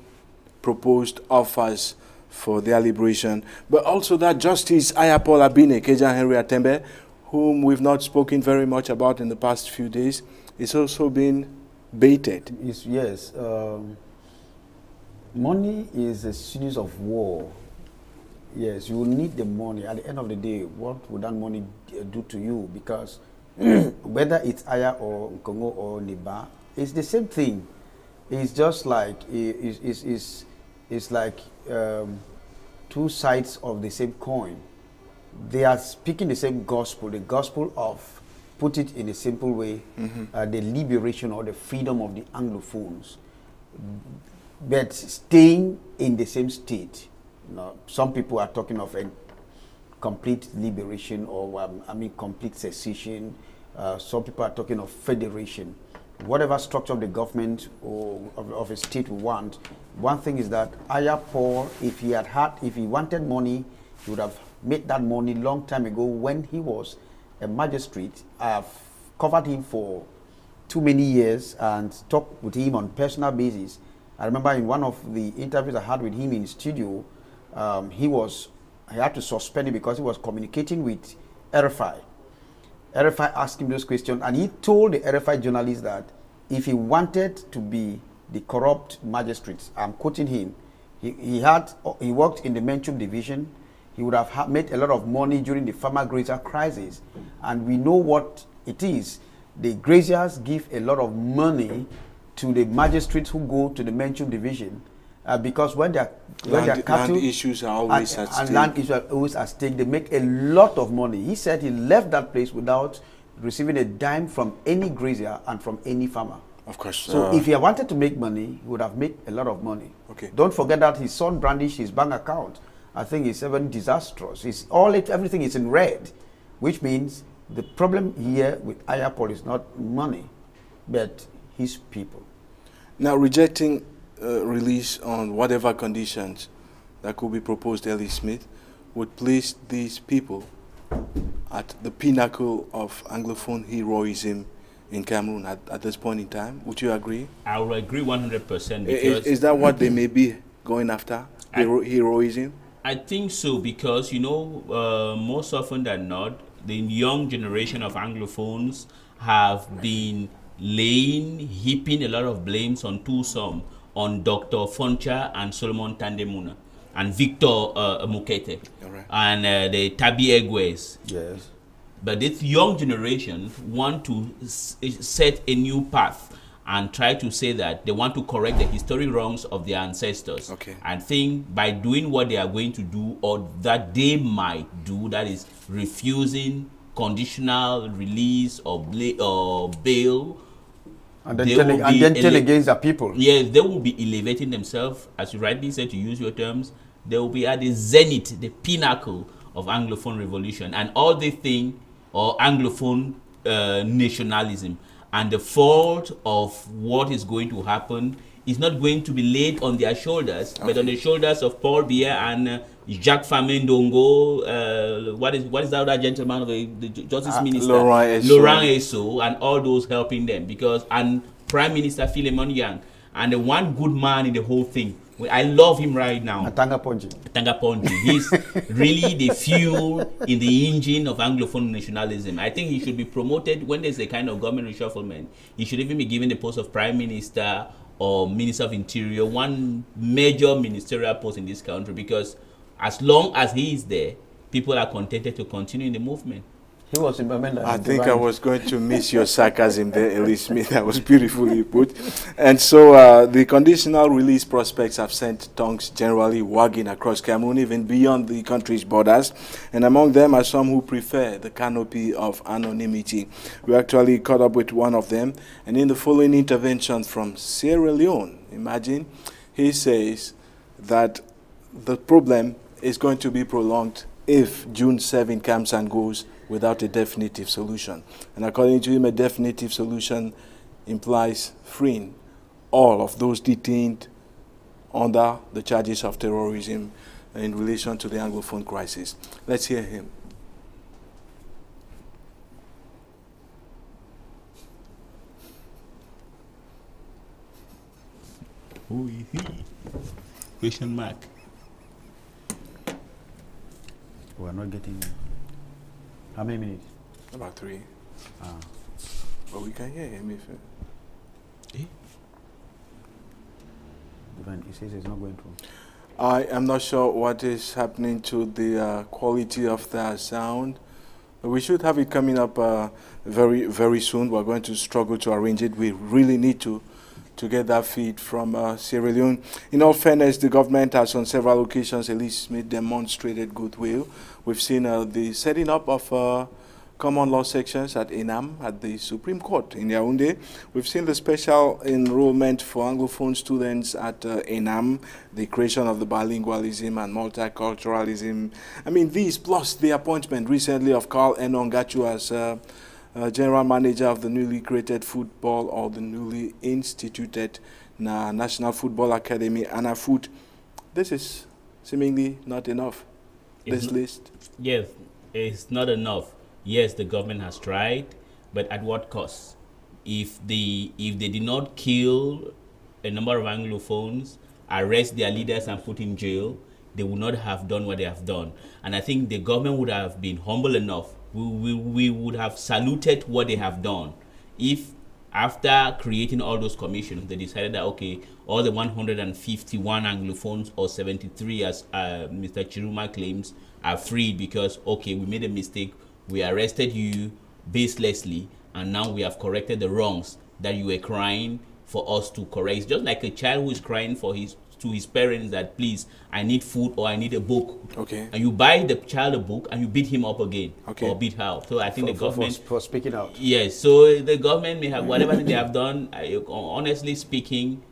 Speaker 1: proposed offers for their liberation, but also that Justice Ayapol Abine Kejang Henry Atembeh, whom we've not spoken very much about in the past few days, is also being baited.
Speaker 3: Yes. Money is a series of war. Yes, you will need the money. At the end of the day, what would that money do to you? Because whether it's Aya or Congo or Niba, it's the same thing. It's just like it's like two sides of the same coin. They are speaking the same gospel, the gospel of, put it in a simple way, the liberation or the freedom of the Anglophones, but staying in the same state. You know, some people are talking of a complete liberation or complete secession. Some people are talking of federation. Whatever structure of the government or of a state we want, one thing is that Ayapol, if he wanted money, he would have made that money long time ago when he was a magistrate. I've covered him for too many years and talked with him on personal basis. I remember in one of the interviews I had with him in studio, he had to suspend him because he was communicating with RFI. RFI asked him those questions, and he told the RFI journalist that if he wanted to be the corrupt magistrate, I'm quoting him, he worked in the Menchum division, he would have made a lot of money during the farmer grazier crisis, and we know what it is. The graziers give a lot of money to the magistrates who go to the Menchum division, because when their cattle
Speaker 1: land issues are always at stake.
Speaker 3: And land issues are always at stake, they make a lot of money. He said he left that place without receiving a dime from any grazier and from any farmer.
Speaker 1: Of course.
Speaker 3: So if he wanted to make money, he would have made a lot of money.
Speaker 1: Okay.
Speaker 3: Don't forget that his son brandished his bank account. I think it's even disastrous. Everything is in red, which means the problem here with Ayapol is not money, but his people.
Speaker 1: Now, rejecting release on whatever conditions that could be proposed, Elie Smith, would place these people at the pinnacle of Anglophone heroism in Cameroon at this point in time. Would you agree?
Speaker 2: I would agree 100%.
Speaker 1: Is that what they may be going after, heroism?
Speaker 2: I think so, because, you know, most often than not, the young generation of Anglophones have been heaping a lot of blames on twosome, on Dr. Foncha and Solomon Tandemuna and Victor Mukete,
Speaker 1: right,
Speaker 2: and the Tabi Egwes.
Speaker 3: Yes.
Speaker 2: But this young generation want to set a new path and try to say that they want to correct the historic wrongs of their ancestors.
Speaker 1: Okay.
Speaker 2: And think by doing what they are going to do or that they might do, that is refusing conditional release or bail.
Speaker 3: And then turn against the people.
Speaker 2: Yes, they will be elevating themselves, as you rightly said, to use your terms. They will be at the zenith, the pinnacle of Anglophone revolution, and all they think, or Anglophone nationalism. And the fault of what is going to happen is not going to be laid on their shoulders, but on the shoulders of Paul Biya and Jacques Famendongo, what is that other gentleman, the Justice Minister? Laurent Esso, and all those helping them, and Prime Minister Philemon Yang, and the one good man in the whole thing. I love him right now.
Speaker 3: Atanga Ponji.
Speaker 2: He's really the fuel in the engine of Anglophone nationalism. I think he should be promoted when there's a kind of government reshufflement. He should even be given the post of Prime Minister or Minister of Interior, one major ministerial post in this country, because as long as he is there, people are contented to continue in the movement.
Speaker 3: He was in Bamenda.
Speaker 1: I think I was going to miss your sarcasm there, Elie Smith. That was beautifully put. And so the conditional release prospects have sent tongues generally wagging across Cameroon, even beyond the country's borders. And among them are some who prefer the canopy of anonymity. We actually caught up with one of them. And in the following intervention from Sierra Leone, imagine, he says that the problem is going to be prolonged if June 7 comes and goes without a definitive solution. And according to him, a definitive solution implies freeing all of those detained under the charges of terrorism in relation to the Anglophone crisis. Let's hear him.
Speaker 2: Who is he? Question mark.
Speaker 3: We are not getting... How many minutes?
Speaker 1: About 3. But we can hear him if...
Speaker 3: He says it's not going through.
Speaker 1: I am not sure what is happening to the quality of the sound. But we should have it coming up very, very soon. We're going to struggle to arrange it. We really need to get that feed from Sierra Leone. In all fairness, the government has on several occasions, Elie Smith, demonstrated goodwill. We've seen the setting up of common law sections at ENAM, at the Supreme Court in Yaoundé. We've seen the special enrollment for Anglophone students at ENAM, the creation of the bilingualism and multiculturalism. I mean, these plus the appointment recently of Carl Enongachu as General Manager of the newly created football, or the newly instituted National Football Academy, ANAFOOT. This is seemingly not enough, this list.
Speaker 2: Yes, it's not enough. Yes, the government has tried, but at what cost? If they did not kill a number of Anglophones, arrest their leaders and put in jail, they would not have done what they have done. And I think the government would have been humble enough. We would have saluted what they have done if, after creating all those commissions, they decided that, okay, all the 151 Anglophones, or 73 as Mr. Chiruma claims, are freed because, okay, we made a mistake, we arrested you baselessly, and now we have corrected the wrongs that you were crying for us to correct. It's just like a child who is crying to his parents that, please, I need food or I need a book.
Speaker 1: Okay. And
Speaker 2: you buy the child a book and you beat him up again. Okay. Or beat her up. So I think the government...
Speaker 3: For speaking out.
Speaker 2: Yes. So the government may have, whatever they have done, honestly speaking,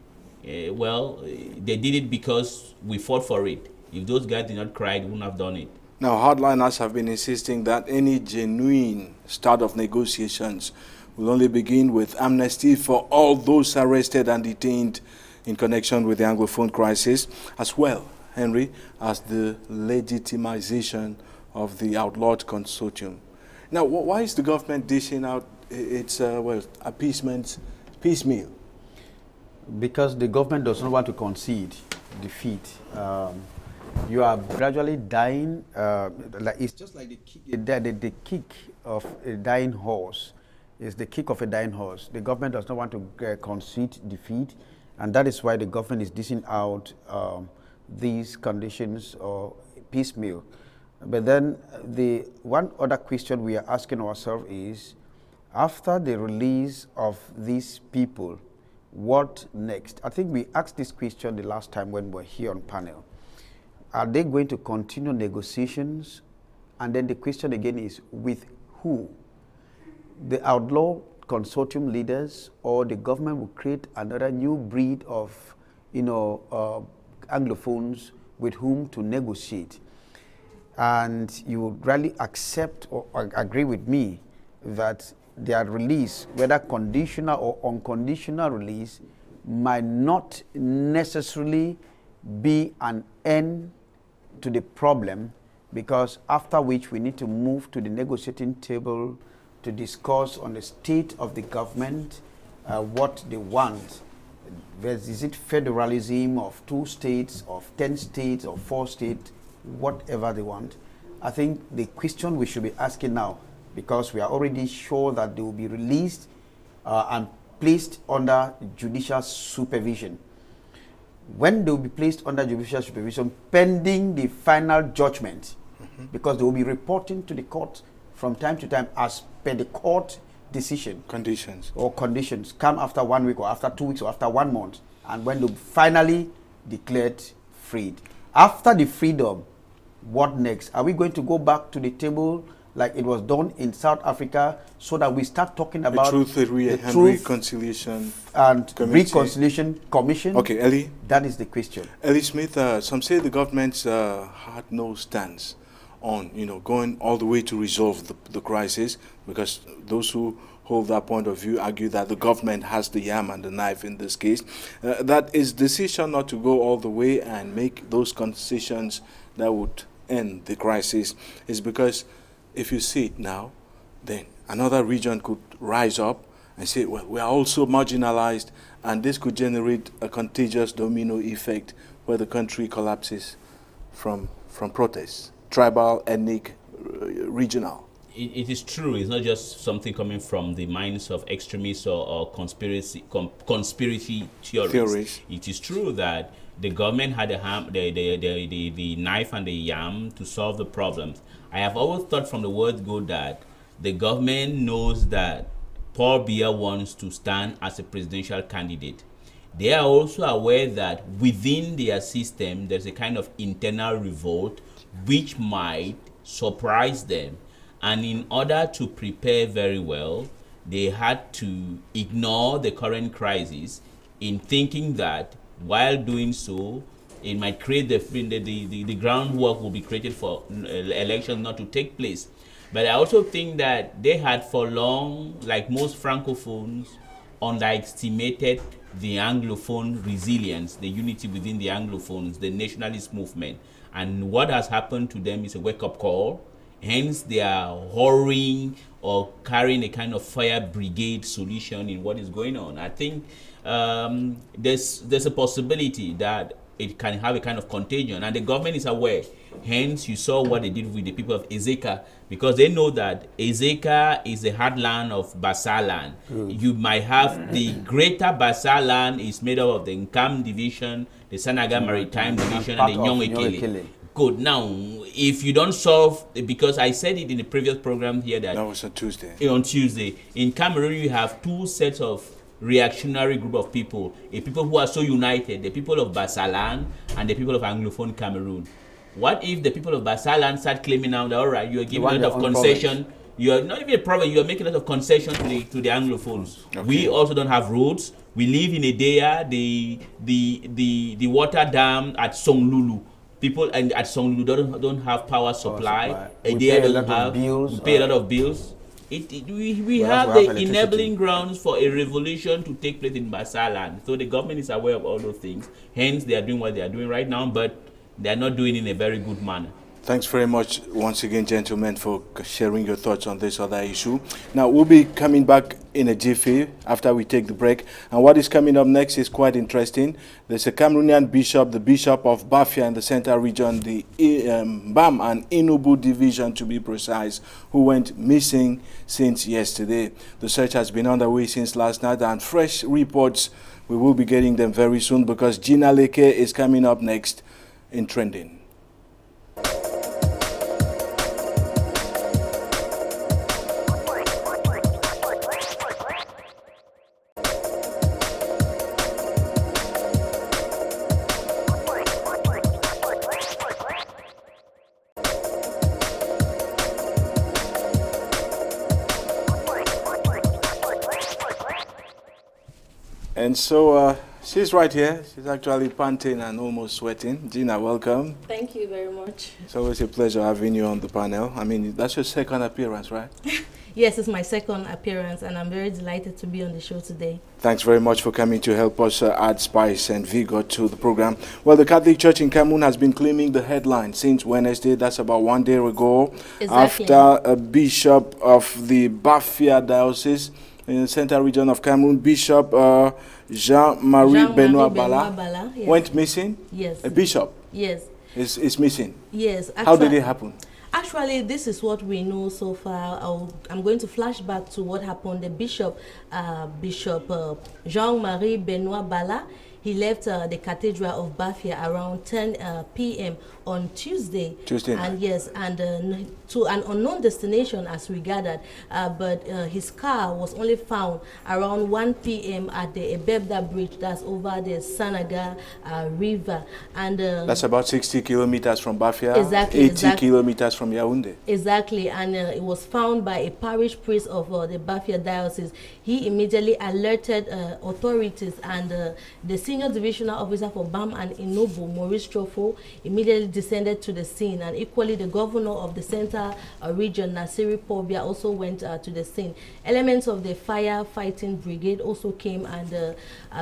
Speaker 2: well, they did it because we fought for it. If those guys did not cry, they wouldn't have done it.
Speaker 1: Now, hardliners have been insisting that any genuine start of negotiations will only begin with amnesty for all those arrested and detained in connection with the Anglophone crisis, as well, Henry, as the legitimization of the outlawed consortium. Now, why is the government dishing out its appeasements piecemeal?
Speaker 3: Because the government does not want to concede defeat. You are gradually dying. It's just like the kick of a dying horse. Is the kick of a dying horse. The government does not want to concede defeat. And that is why the government is dishing out these conditions or piecemeal. But then the one other question we are asking ourselves is, after the release of these people, what next? I think we asked this question the last time when we were here on panel. Are they going to continue negotiations? And then the question again is, with who? The outlaw consortium leaders or the government will create another new breed of, Anglophones with whom to negotiate. And you would really accept or agree with me that their release, whether conditional or unconditional release, might not necessarily be an end to the problem, because after which we need to move to the negotiating table to discuss on the state of the government, what they want. Is it federalism of 2 states, of 10 states, or 4 states, whatever they want? I think the question we should be asking now, because we are already sure that they will be released and placed under judicial supervision. When they will be placed under judicial supervision, pending the final judgment, because they will be reporting to the court from time to time as per the court decision. Conditions come after 1 week or after 2 weeks or after 1 month, and when they finally declared freed. After the freedom, what next? Are we going to go back to the table like it was done in South Africa, so that we start talking about the
Speaker 1: Reconciliation
Speaker 3: and
Speaker 1: Committee.
Speaker 3: Reconciliation Commission?
Speaker 1: Okay, Elie.
Speaker 3: That is the question.
Speaker 1: Elie Smith, some say the government's had no stance on, going all the way to resolve the crisis, because those who hold that point of view argue that the government has the yam and the knife in this case. That is decision not to go all the way and make those concessions that would end the crisis is because if you see it now, then another region could rise up and say, well, we are also marginalized, and this could generate a contagious domino effect where the country collapses from protests, tribal, ethnic, regional.
Speaker 2: It is true. It's not just something coming from the minds of extremists or conspiracy theorists. It is true that the government had the knife and the yam to solve the problems. I have always thought from the word go that the government knows that Paul Biya wants to stand as a presidential candidate. They are also aware that within their system there's a kind of internal revolt which might surprise them. And in order to prepare very well, they had to ignore the current crisis in thinking that while doing so, it might create the groundwork will be created for elections not to take place. But I also think that they had for long, like most Francophones, underestimated the Anglophone resilience, the unity within the Anglophones, the nationalist movement. And what has happened to them is a wake-up call. Hence, they are hurrying or carrying a kind of fire brigade solution in what is going on. I think there's a possibility that it can have a kind of contagion, and the government is aware. Hence, you saw what they did with the people of Ezeka, because they know that Ezeka is the heartland of Basaland. You might have the greater Basaland is made up of the Nkam division, the Sanaga Maritime division, and the Nyong-Ekele. Good. Now, if you don't solve, because I said it in the previous program here that
Speaker 1: was on Tuesday.
Speaker 2: On Tuesday, in Cameroon, you have 2 sets of reactionary group of people, a people who are so united, the people of Basaland and the people of Anglophone Cameroon. What if the people of Basaland start claiming now that, all right, you are giving a lot of concession, you are not even a problem, you are making a lot of concession to the Anglophones. Okay. We also don't have roads. We live in Edea, the water dam at Songlulu. People at Songlulu don't have power supply. Edea doesn't have bills. We pay a lot of bills. We have the enabling grounds for a revolution to take place in Basaland. So the government is aware of all those things. Hence, they are doing what they are doing right now, but they are not doing it in a very good manner.
Speaker 1: Thanks very much once again, gentlemen, for sharing your thoughts on this other issue. Now, we'll be coming back in a jiffy after we take the break. And what is coming up next is quite interesting. There's a Cameroonian bishop, the Bishop of Bafia in the Central Region, the Bam and Enugu division to be precise, who went missing since yesterday. The search has been underway since last night, and fresh reports, we will be getting them very soon, because Gina Leke is coming up next in Trending. And so she's right here. She's actually panting and almost sweating. Gina, welcome.
Speaker 5: Thank you very much.
Speaker 1: It's always a pleasure having you on the panel. I mean, that's your second appearance, right?
Speaker 5: Yes, it's my second appearance, and I'm very delighted to be on the show today.
Speaker 1: Thanks very much for coming to help us add spice and vigor to the program. Well, the Catholic Church in Cameroon has been claiming the headline since Wednesday. That's about 1 day ago.
Speaker 5: Exactly.
Speaker 1: After a bishop of the Bafia Diocese in the central region of Cameroon, Bishop Jean-Marie Benoit Bala,
Speaker 5: yes,
Speaker 1: went missing.
Speaker 5: Yes.
Speaker 1: A bishop?
Speaker 5: Yes.
Speaker 1: Is missing?
Speaker 5: Yes. Actually,
Speaker 1: how did it happen?
Speaker 5: Actually, this is what we know so far. I'm going to flash back to what happened. The bishop, Jean-Marie Benoit Bala, he left the Cathedral of Bafia around 10 p.m. on Tuesday. And yes, and to an unknown destination as we gathered, but his car was only found around 1 p.m. at the Ebebda Bridge, that's over the Sanaga River. And
Speaker 1: that's about 60 kilometers from Bafia,
Speaker 5: exactly,
Speaker 1: 80 kilometers from Yaoundé.
Speaker 5: Exactly, and it was found by a parish priest of the Bafia Diocese. He immediately alerted authorities, and the senior divisional officer for BAM and Inobu, Maurice Trofo, immediately descended to the scene, and equally the governor of the center region, Nasiri Pobia, also went to the scene. Elements of the firefighting brigade also came, and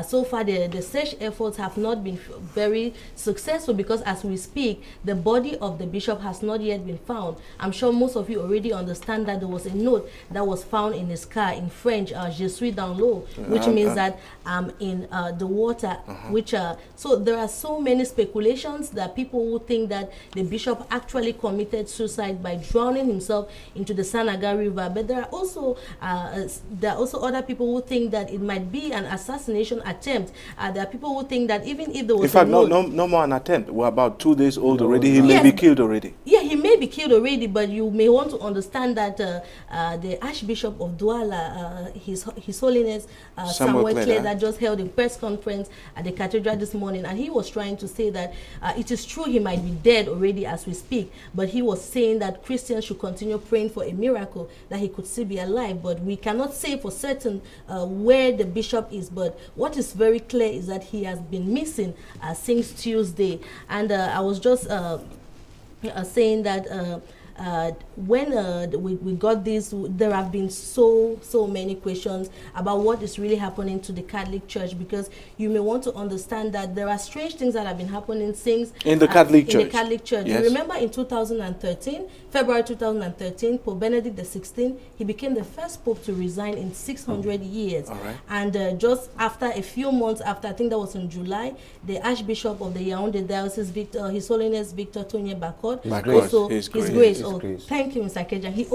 Speaker 5: so far the search efforts have not been very successful, because as we speak, the body of the bishop has not yet been found. I'm sure most of you already understand that there was a note that was found in his car in French, Je suis dans l'eau, which means that I'm in the water. Which so there are so many speculations that people would think that the bishop actually committed suicide by drowning himself into the Sanaga River, but there are also other people who think that it might be an assassination attempt. There are people who think that even if there was, in fact,
Speaker 1: no more an attempt. We're about 2 days old already. He may be killed already.
Speaker 5: Yeah, he may be killed already, but you may want to understand that the Archbishop of Douala, His Holiness Samuel Clare, that just held a press conference at the cathedral this morning, and he was trying to say that it is true he might be dead already as we speak, but he was saying that Christians should continue praying for a miracle, that he could still be alive. But we cannot say for certain where the bishop is, but what is very clear is that he has been missing since Tuesday. And I was just saying that when we got this, there have been so many questions about what is really happening to the Catholic Church, because you may want to understand that there are strange things that have been happening since
Speaker 1: in the Catholic Church.
Speaker 5: In the Catholic Church, yes. You remember in 2013, February 2013, Pope Benedict XVI, he became the first pope to resign in 600 years.
Speaker 1: All right.
Speaker 5: And just after a few months after, I think that was in July, the Archbishop of the Yaoundé Diocese, His Holiness Victor Tonye Bakot, also His Grace. Thank you, Mr. Kejang. He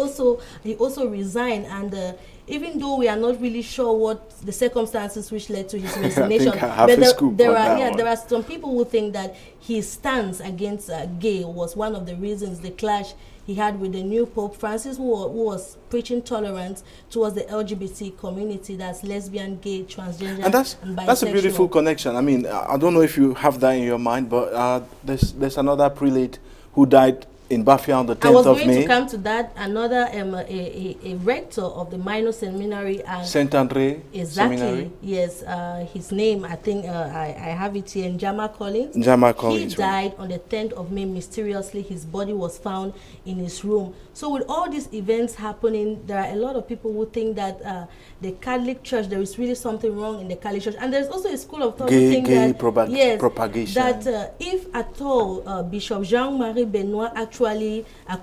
Speaker 5: also resigned, and even though we are not really sure what the circumstances which led to his resignation, but there are some people who think that his stance against gay was one of the reasons, the clash he had with the new Pope Francis, who was preaching tolerance towards the LGBT community, that's lesbian, gay, transgender, and bisexual.
Speaker 1: That's a beautiful connection. I mean, I don't know if you have that in your mind, but there's another prelate who died in Bafia on the 10th of May.
Speaker 5: I was going to come to that. Another a rector of the minor seminary,
Speaker 1: Saint Andre.
Speaker 5: Exactly. Seminary. Yes, his name, I think I have it here, Njama Collins. Njama Collins. He died on the 10th of May mysteriously. His body was found in his room. So with all these events happening, there are a lot of people who think that the Catholic Church, there is really something wrong in the Catholic Church, and there's also a school of thought who think that
Speaker 1: propagation.
Speaker 5: That if at all Bishop Jean-Marie Benoit actually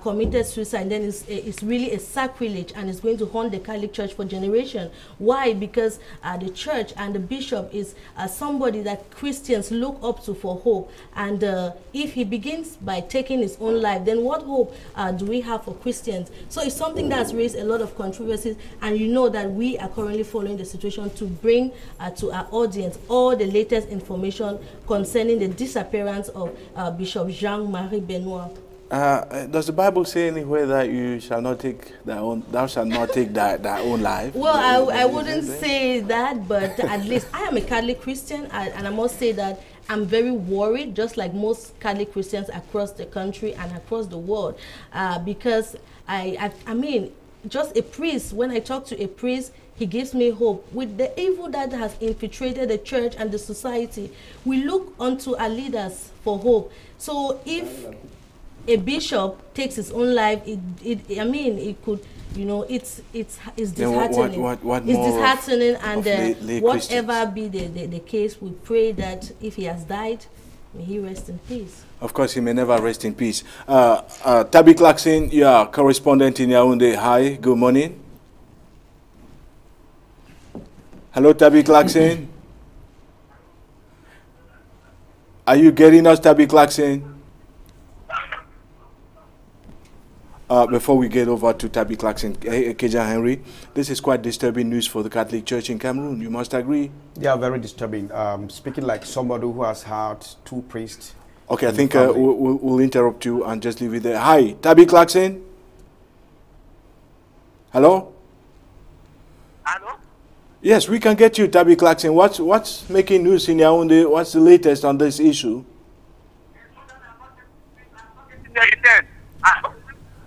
Speaker 5: committed suicide, then it's really a sacrilege, and it's going to haunt the Catholic Church for generations. Why? Because the church and the bishop is somebody that Christians look up to for hope, and if he begins by taking his own life, then what hope do we have for Christians? So it's something that's raised a lot of controversies, and you know that we are currently following the situation to bring to our audience all the latest information concerning the disappearance of Bishop Jean-Marie Benoit.
Speaker 1: Does the Bible say anywhere that you shall not take thou shalt not take thy own life?
Speaker 5: Well, I wouldn't say that, but at least I am a Catholic Christian, and I must say that I'm very worried, just like most Catholic Christians across the country and across the world, because I mean, just a priest, when I talk to a priest, he gives me hope. With the evil that has infiltrated the church and the society, we look unto our leaders for hope. So if a bishop takes his own life, I mean, it could, you know, it's disheartening.
Speaker 1: What
Speaker 5: it's disheartening, and
Speaker 1: lay
Speaker 5: whatever be the case, we pray that if he has died, may he rest in peace.
Speaker 1: Of course, he may never rest in peace. Tabby Clarkson, you are correspondent in Yaoundé. Hi, good morning. Hello, Tabby Clarkson. Are you getting us, Tabby Clarkson? Before we get over to Tabby Clarkson, Kejang Henry, this is quite disturbing news for the Catholic Church in Cameroon. You must agree.
Speaker 3: Yeah, very disturbing. Speaking like somebody who has had 2 priests.
Speaker 1: Okay, I think we'll interrupt you and just leave it there. Hi, Tabby Clarkson. Hello?
Speaker 6: Hello?
Speaker 1: Yes, we can get you, Tabby Clarkson. What's making news in Yaoundé? What's the latest on this issue?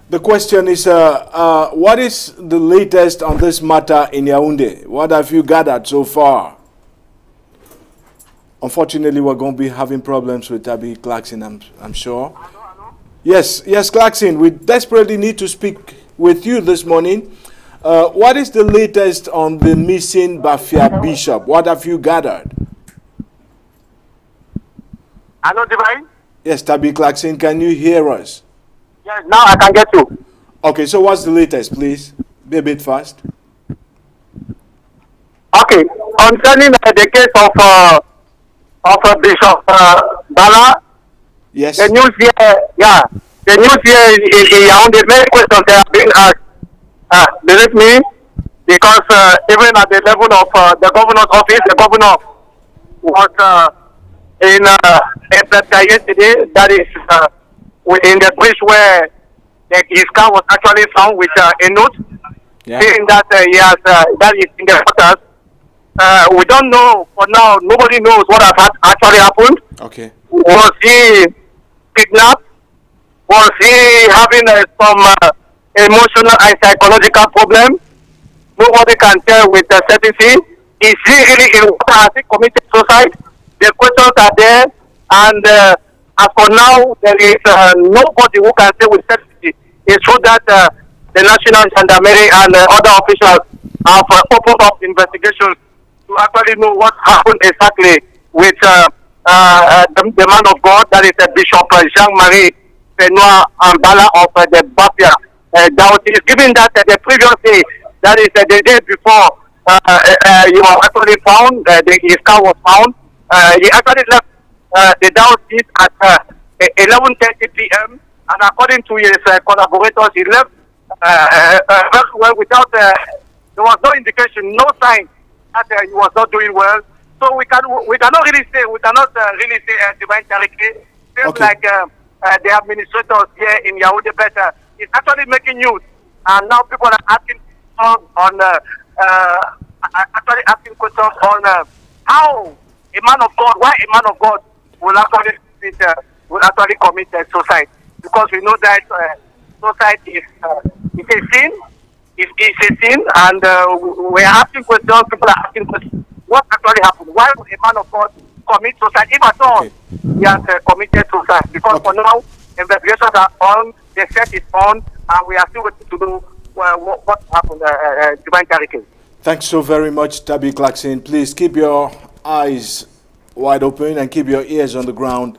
Speaker 1: The question is, what is the latest on this matter in Yaoundé? What have you gathered so far? Unfortunately, we're going to be having problems with Tabby Clarkson, I'm sure.
Speaker 6: Hello?
Speaker 1: Yes, Clarkson, we desperately need to speak with you this morning. What is the latest on the missing Bafia bishop? What have you gathered?
Speaker 6: Hello, Divine?
Speaker 1: Yes, Tabby Clarkson, can you hear us?
Speaker 6: Yes, now I can get you.
Speaker 1: Okay, so what's the latest, please? Be a bit fast.
Speaker 6: Okay, concerning the case of Bishop Bala,
Speaker 1: Yes.
Speaker 6: the news here in Yaoundé, many questions that have been asked. Believe me, because even at the level of the governor's office, the governor was in yesterday, that is in the bridge where his car was actually found with a note saying that that is in the waters. We don't know for now. Nobody knows what has actually happened.
Speaker 1: Okay.
Speaker 6: Was he kidnapped? Was he having some emotional and psychological problem? Nobody can tell with certainty. Is he really in water? Has he committed suicide? The questions are there, and as for now, there is nobody who can say with certainty. It's true that the National Gendarmerie and other officials have opened up investigations to actually know what happened exactly with the man of God, that is Bishop Jean-Marie Benoit Ambala of the Bafia diocese. Given that the previous day, that is the day before he was actually found, his car was found, he actually left the diocese at 11:30 p.m. and according to his collaborators, he left very well without, there was no indication, no sign that he was not doing well. So we cannot really say Divine Ntaryke. Seems like the administrators here in Yaoundé better is actually making news, and now people are asking on actually asking questions on how a man of God, why a man of God will actually commit suicide, because we know that suicide is a sin. It's a sin, and we're asking questions. People are asking questions. What actually happened? Why would a man of God commit suicide, if at all he has committed suicide? Because for now, investigations are on, the search is on, and we are still waiting to know what happened, Divine Ntaryke.
Speaker 1: Thanks so very much, Tabby Clarkson. Please keep your eyes wide open and keep your ears on the ground.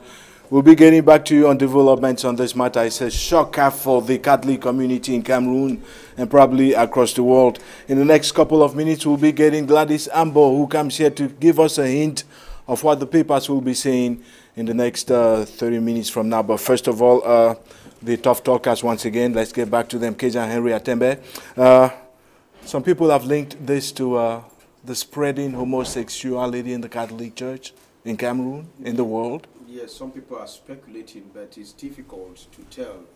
Speaker 1: We'll be getting back to you on developments on this matter. It's a shocker for the Catholic community in Cameroon and probably across the world. In the next couple of minutes, we'll be getting Gladys Ambo, who comes here to give us a hint of what the papers will be saying in the next 30 minutes from now. But first of all, the tough talkers once again. Let's get back to them. Kejang, Henry, Atembeh. Some people have linked this to the spreading homosexuality in the Catholic Church in Cameroon, in the world.
Speaker 3: Yes, some people are speculating, but it's difficult to tell.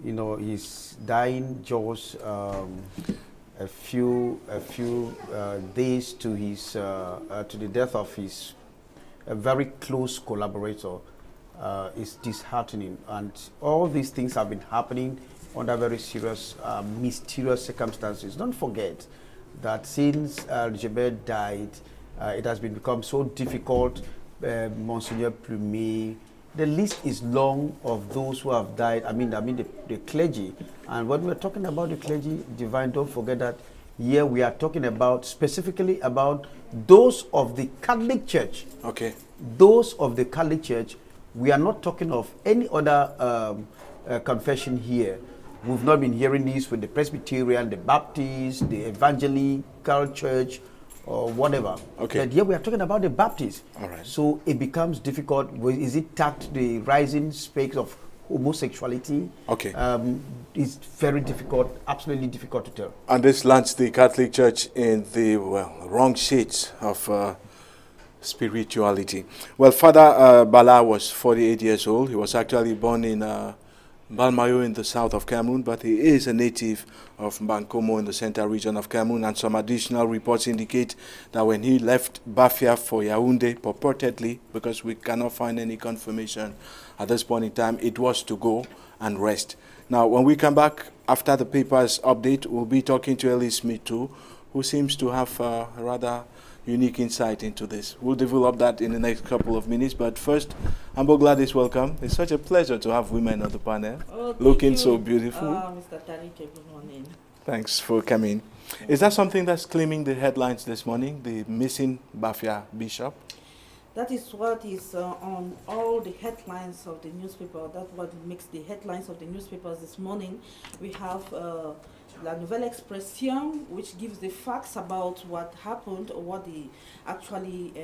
Speaker 3: You know, he's dying just a few days to his to the death of his very close collaborator. Is disheartening, and all these things have been happening under very serious, mysterious circumstances. Don't forget, that since Atembeh died, it has become so difficult. Monsignor Plumet, the list is long of those who have died. I mean the clergy. And when we're talking about the clergy, Divine, don't forget that here we are talking about specifically about those of the Catholic Church.
Speaker 1: Okay.
Speaker 3: Those of the Catholic Church. We are not talking of any other confession here. We've not been hearing this with the Presbyterian, the Baptist, the Evangelical Church, or whatever.
Speaker 1: Okay.
Speaker 3: But here we are talking about the Baptist.
Speaker 1: All right.
Speaker 3: So it becomes difficult. Is it tacked the rising space of homosexuality?
Speaker 1: Okay.
Speaker 3: It's very difficult, absolutely difficult to tell.
Speaker 1: And this lands the Catholic Church in the, well, wrong shades of spirituality. Well, Father Bala was 48 years old. He was actually born in Balmayo in the south of Cameroon, but he is a native of Bankomo in the central region of Cameroon, and some additional reports indicate that when he left Bafia for Yaoundé, purportedly, because we cannot find any confirmation at this point in time, it was to go and rest. Now, when we come back after the paper's update, we'll be talking to Elie Smith too, who seems to have a rather unique insight into this. We'll develop that in the next couple of minutes, but first, Ambo Gladys, welcome. It's such a pleasure to have women on the panel, looking so beautiful.
Speaker 7: Mr. Ntaryke, good morning.
Speaker 1: Thanks for coming. Is that something that's claiming the headlines this morning, the missing Bafia bishop?
Speaker 7: That is what is on all the headlines of the newspaper. That's what makes the headlines of the newspapers this morning. We have La Nouvelle Expression, which gives the facts about what happened or what they actually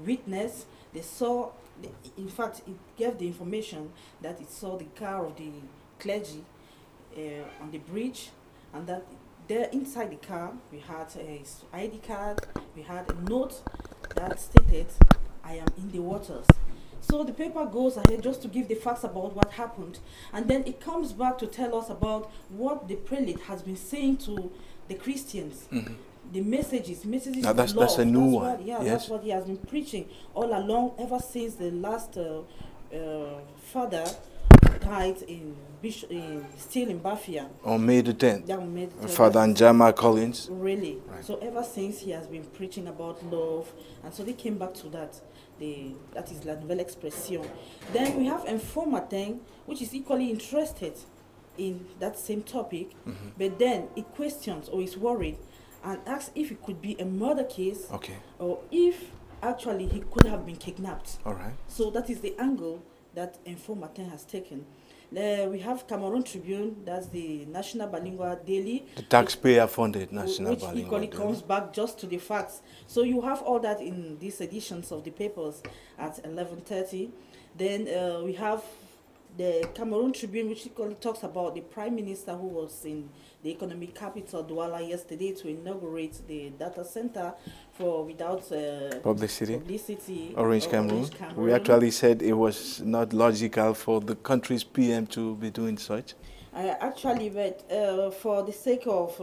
Speaker 7: witnessed. They saw, in fact, it gave the information that it saw the car of the clergy on the bridge, and that there inside the car we had a ID card, we had a note that stated, "I am in the waters." So the paper goes ahead just to give the facts about what happened, and then it comes back to tell us about what the prelate has been saying to the Christians. Mm-hmm. The messages
Speaker 1: now that's, that's a new one.
Speaker 7: What, yeah,
Speaker 1: yes.
Speaker 7: That's what he has been preaching all along, ever since the last father died still in Bafia.
Speaker 1: On May the 10th.
Speaker 7: Yeah, on May the 10th.
Speaker 1: Father Njama Collins.
Speaker 7: Really.
Speaker 1: Right.
Speaker 7: So ever since he has been preaching about love, and so they came back to that. That is La Nouvelle Expression. Then we have Informatin, which is equally interested in that same topic, but then it questions or is worried and asks if it could be a murder case, or if actually he could have been kidnapped.
Speaker 1: All right.
Speaker 7: So that is the angle that Informatin has taken. We have Cameroon Tribune, that's the national bilingual daily.
Speaker 1: The taxpayer-funded national bilingual daily.
Speaker 7: Which equally comes back just to the facts. So you have all that in these editions of the papers at 11:30. Then we have the Cameroon Tribune, which equally talks about the Prime Minister who was in the economic capital, Douala, yesterday to inaugurate the data center for without publicity.
Speaker 1: Orange Cameroon. We actually said it was not logical for the country's PM to be doing such.
Speaker 7: Actually, but for the sake of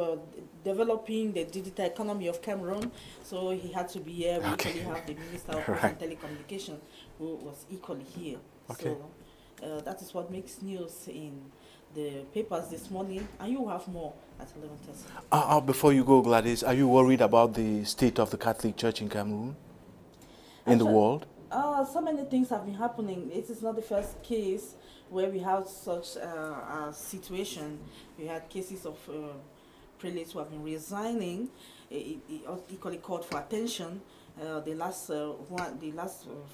Speaker 7: developing the digital economy of Cameroon, so he had to be here. We actually have the Minister of Telecommunication who was equally here.
Speaker 1: Okay.
Speaker 7: So that is what makes news in the papers this morning, and you have more at 11:30.
Speaker 1: Before you go, Gladys, are you worried about the state of the Catholic Church in Cameroon, in the world?
Speaker 7: So many things have been happening. It is not the first case where we have such a situation. We had cases of prelates who have been resigning. It equally called for attention. The last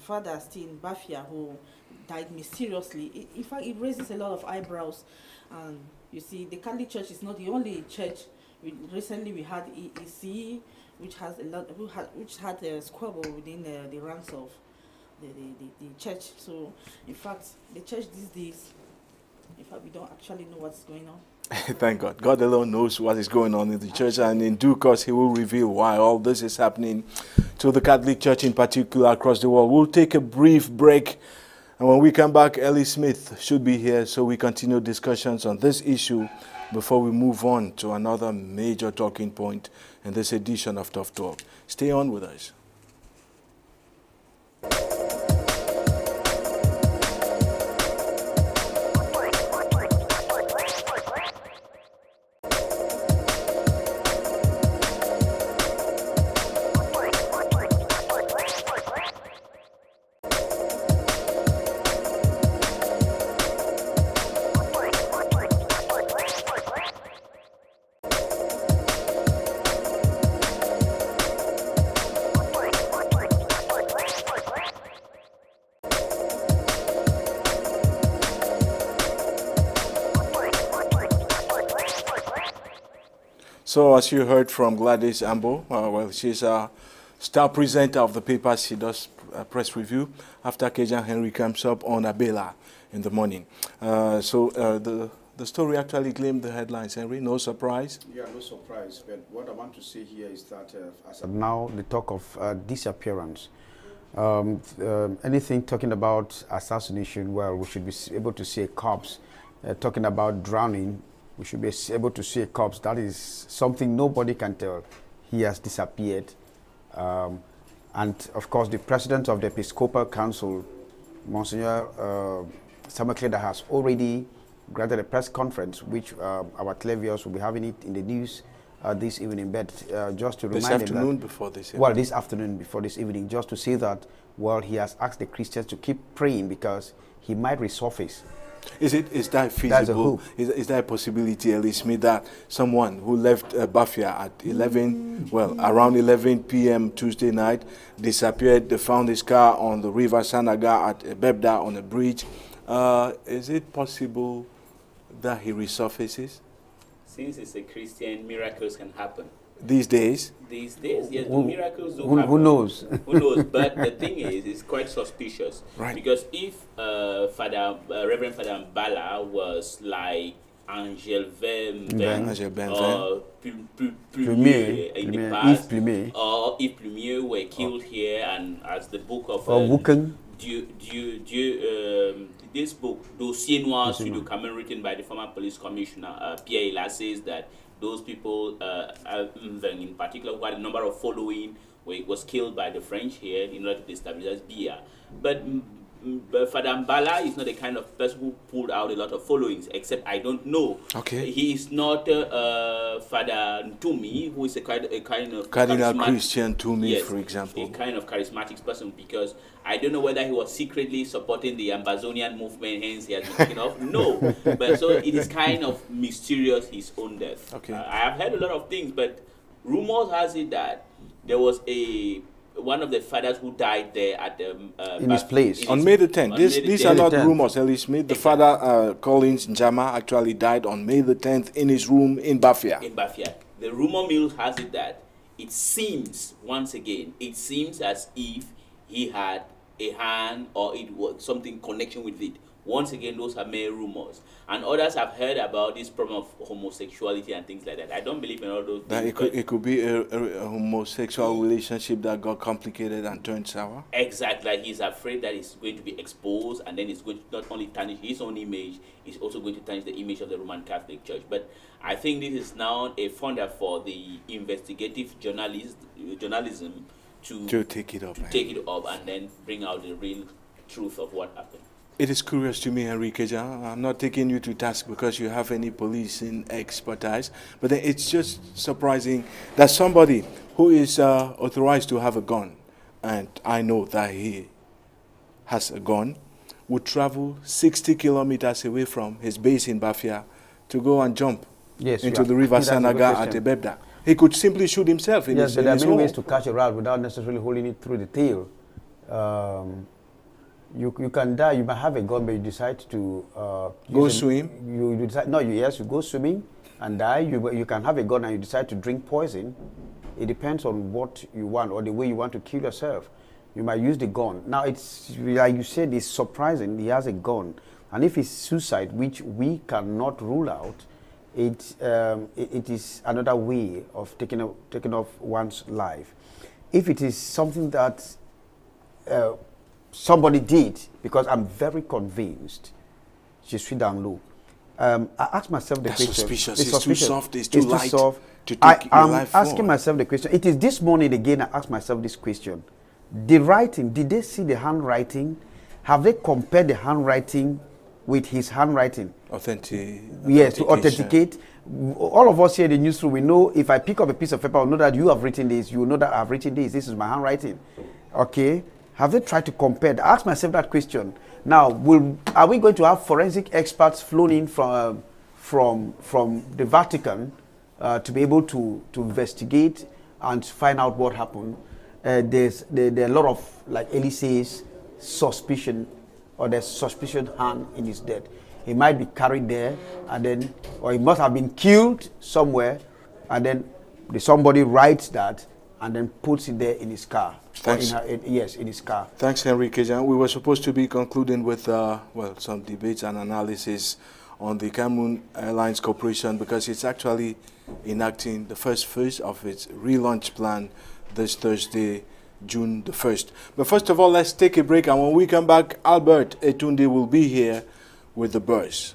Speaker 7: father still in Bafia who died mysteriously. In fact, it raises a lot of eyebrows. And you see, the Catholic Church is not the only church. Recently, we had EC, which had a squabble within the ranks of the church. So, in fact, the church these days, in fact, we don't actually know what's going on.
Speaker 1: Thank God. God alone knows what is going on in the church, and in due course, He will reveal why all this is happening to the Catholic Church in particular across the world. We'll take a brief break, and when we come back, Elie Smith should be here, so we continue discussions on this issue before we move on to another major talking point in this edition of Tough Talk. Stay on with us. So as you heard from Gladys Ambo, well, she's a star presenter of the paper. She does a press review after Kejang Henry comes up on Abela in the morning. The story actually claimed the headlines, Henry. No surprise?
Speaker 3: Yeah, no surprise. But what I want to say here is that as of now, the talk of disappearance, anything talking about assassination, well, we should be able to see a corpse. Talking about drowning, we should be able to see a corpse. That is something nobody can tell. He has disappeared. And of course, the president of the Episcopal Council, Monsignor Samuel Kleda, has already granted a press conference, which our televiewers will be having it in the news this evening. But just to remind
Speaker 1: this afternoon before this evening.
Speaker 3: Well, this afternoon before this evening, just to say that, well, he has asked the Christians to keep praying because he might resurface.
Speaker 1: Is that feasible? Is there a possibility, Elie Smith, that someone who left Bafia at 11, well, around 11 p.m. Tuesday night, disappeared, they found his car on the river Sanaga at Bebda on a bridge? Is it possible that he resurfaces?
Speaker 2: Since it's a Christian, miracles can happen.
Speaker 1: These days?
Speaker 2: These days, yes, miracles do happen.
Speaker 3: Who knows?
Speaker 2: Who knows? But the thing is, it's quite suspicious.
Speaker 1: Right.
Speaker 2: Because if Reverend Father Mbala was like Angel Ben or Plumier in the past, or if Plumier were killed here, and as the book of this book, Dossier Noir sur le Cameroun, written by the former police commissioner Pierre Elie, says that those people, in particular, who had a number of following, was killed by the French here in order to destabilize Bia. But Father Mbala is not the kind of person who pulled out a lot of followings, except I don't know.
Speaker 1: Okay.
Speaker 2: He is not Father Ntumi, who is a kind of
Speaker 1: Cardinal Christian Ntumi,
Speaker 2: yes,
Speaker 1: for example.
Speaker 2: A kind of charismatic person, because I don't know whether he was secretly supporting the Ambazonian movement, hence he has been taken off. No. But so it is kind of mysterious, his own death.
Speaker 1: Okay.
Speaker 2: I have heard a lot of things, but rumors has it that there was one of the fathers who died there at the
Speaker 3: in his place
Speaker 1: on May the 10th. These are not rumors, Elie Smith. The father, Collins Njama, actually died on May the 10th in his room in Bafia.
Speaker 2: In Bafia. The rumor mill has it that it seems, once again, it seems as if he had a hand or it was something connection with it. Once again, those are mere rumors. And others have heard about this problem of homosexuality and things like that. I don't believe in all those things.
Speaker 1: It could be a homosexual relationship that got complicated and turned sour?
Speaker 2: Exactly. Like he's afraid that it's going to be exposed, and then it's going to not only tarnish his own image, it's also going to tarnish the image of the Roman Catholic Church. But I think this is now a fodder for the investigative journalism to take it up and then bring out the real truth of what happened.
Speaker 1: It is curious to me, Henry Kejang. I'm not taking you to task because you have any policing expertise, but then it's just surprising that somebody who is authorized to have a gun, and I know that he has a gun, would travel 60 kilometers away from his base in Bafia to go and jump into the river Sanaga at Ebebda. He could simply shoot himself in his home.
Speaker 3: Yes, but there are many ways to catch a rat without necessarily holding it through the tail. You can die. You might have a gun, but you decide to
Speaker 1: go swim.
Speaker 3: You decide you go swimming and die. You can have a gun and you decide to drink poison. It depends on what you want or the way you want to kill yourself. You might use the gun. Now it's like you said, it's surprising. He has a gun, and if it's suicide, which we cannot rule out, it is another way of taking off one's life. If it is something that somebody did, because I'm very convinced, je suis dans l'eau. I ask myself the question.
Speaker 1: Suspicious. It's too soft. It's too light to take
Speaker 3: I'm
Speaker 1: your life
Speaker 3: asking
Speaker 1: forward.
Speaker 3: myself the question. It is this morning again I asked myself this question. The writing, did they see the handwriting? Have they compared the handwriting with his handwriting? Yes, to authenticate. All of us here in the newsroom, we know if I pick up a piece of paper, I know that you have written this, you know that I've written this, this is my handwriting. Okay? Have they tried to compare? I ask myself that question. Now, are we going to have forensic experts flown in from the Vatican to be able to investigate and find out what happened? There are a lot of, like Elie says, suspicion, or there's suspicion hand in his death. He might be carried there, and then, or he must have been killed somewhere, and then somebody writes that and then puts it there in his car.
Speaker 1: Thanks.
Speaker 3: Yes, in his car.
Speaker 1: Thanks, Henry Kejang. We were supposed to be concluding with, well, some debates and analysis on the Cameroon Airlines Corporation, because it's actually enacting the first phase of its relaunch plan this Thursday, June the 1st. But first of all, let's take a break, and when we come back, Albert Etunde will be here with the buzz.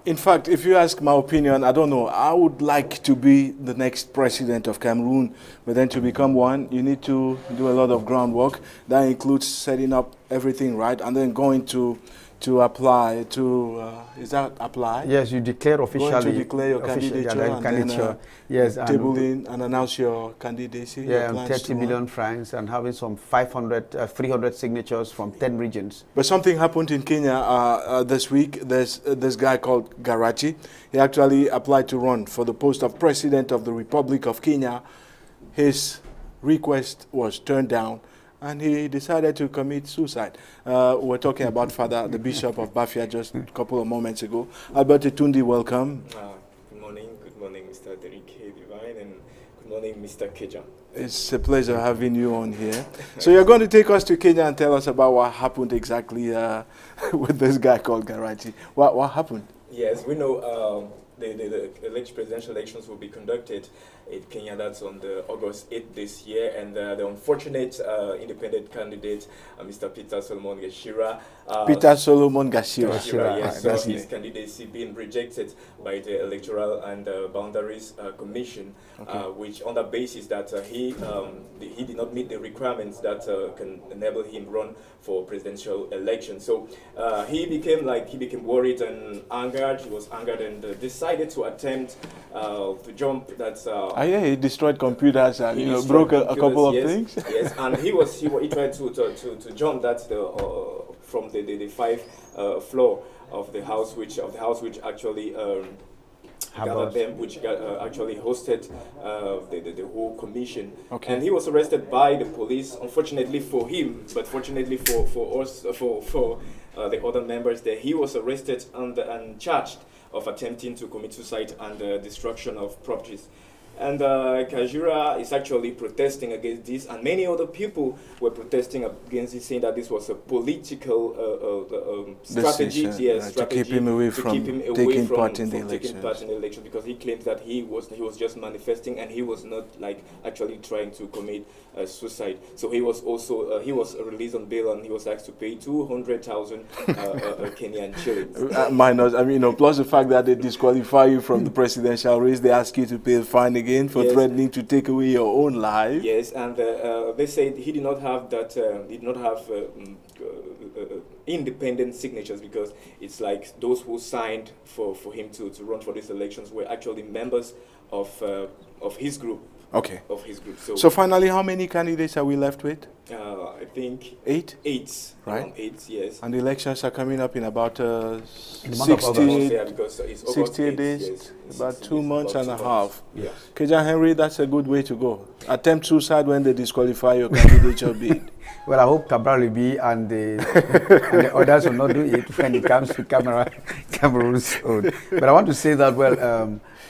Speaker 1: In fact, if you ask my opinion, I don't know, I would like to be the next president of Cameroon, but then to become one, you need to do a lot of groundwork. That includes setting up everything right, and then going to apply to, is that apply?
Speaker 3: Yes, you declare officially.
Speaker 1: Going to declare your candidature, and then,
Speaker 3: yes,
Speaker 1: tabling and announce your candidacy.
Speaker 3: Yeah,
Speaker 1: your
Speaker 3: 30 million francs, and having some 300 signatures from 10 regions.
Speaker 1: But something happened in Kenya this week. There's this guy called Garachi. He actually applied to run for the post of President of the Republic of Kenya. His request was turned down, and he decided to commit suicide. We're talking about the Bishop of Bafia just a couple of moments ago. Albert Etunde, welcome.
Speaker 8: Good morning, Mr. Ntaryke, Divine, and good morning, Mr. Kejang.
Speaker 1: It's a pleasure having you on here. So you're going to take us to Kenya and tell us about what happened exactly with this guy called Garachi. What happened?
Speaker 8: Yes, we know the presidential elections will be conducted in Kenya. That's on August 8th this year, and the unfortunate independent candidate, Mr. Peter Solomon Gashira.
Speaker 1: Peter Solomon Gashira.
Speaker 8: Yes, so his candidacy being rejected by the Electoral and Boundaries Commission, okay. Which on the basis that he did not meet the requirements that can enable him run for presidential election. So he became worried and angered. He was angered and decided to attempt to jump that.
Speaker 1: Yeah, he destroyed computers and broke a couple of things.
Speaker 8: Yes, and he tried to jump that from the 5th floor of the house, which actually gathered them, which actually hosted the whole commission. Okay. And he was arrested by the police. Unfortunately for him, but fortunately for us, for the other members there, he was arrested and charged of attempting to commit suicide and destruction of properties. And Kajira is actually protesting against this, and many other people were protesting against it, saying that this was a political strategy,
Speaker 1: to keep him away from taking part in the
Speaker 8: election, because he claims that he was just manifesting and he was not actually trying to commit suicide. So he was also he was released on bail, and he was asked to pay 200,000 Kenyan shillings.
Speaker 1: Minus, plus the fact that they disqualify you from the presidential race, they ask you to pay a fine again for threatening to take away your own life.
Speaker 8: Yes, and they said he did not have that. Independent signatures, because it's like those who signed for him to run for these elections were actually members of his group.
Speaker 1: Okay.
Speaker 8: Of his group.
Speaker 1: So finally, how many candidates are we left with?
Speaker 8: I think
Speaker 1: 8.
Speaker 8: 8.
Speaker 1: Right.
Speaker 8: 8, yes.
Speaker 1: And the elections are coming up in about
Speaker 8: 68
Speaker 1: days,
Speaker 8: yes.
Speaker 1: about 2 months and a half.
Speaker 8: Yes.
Speaker 1: Kejang Henry, that's a good way to go. Attempt suicide when they disqualify your candidature bid.
Speaker 3: Well, I hope Cabral will be, and the others will not do it when it comes to Cameroon's own. But I want to say that, well,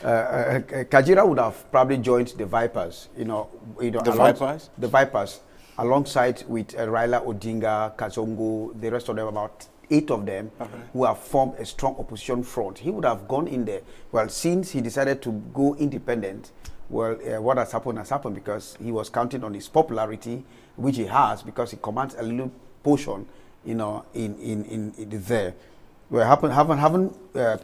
Speaker 3: Kajira would have probably joined the Vipers, the Vipers, alongside with Raila Odinga, Kazongo, the rest of them, about 8 of them, who have formed a strong opposition front. He would have gone in there. Well, since he decided to go independent, well, what has happened because he was counting on his popularity, which he has, because he commands a little portion, in there. We haven't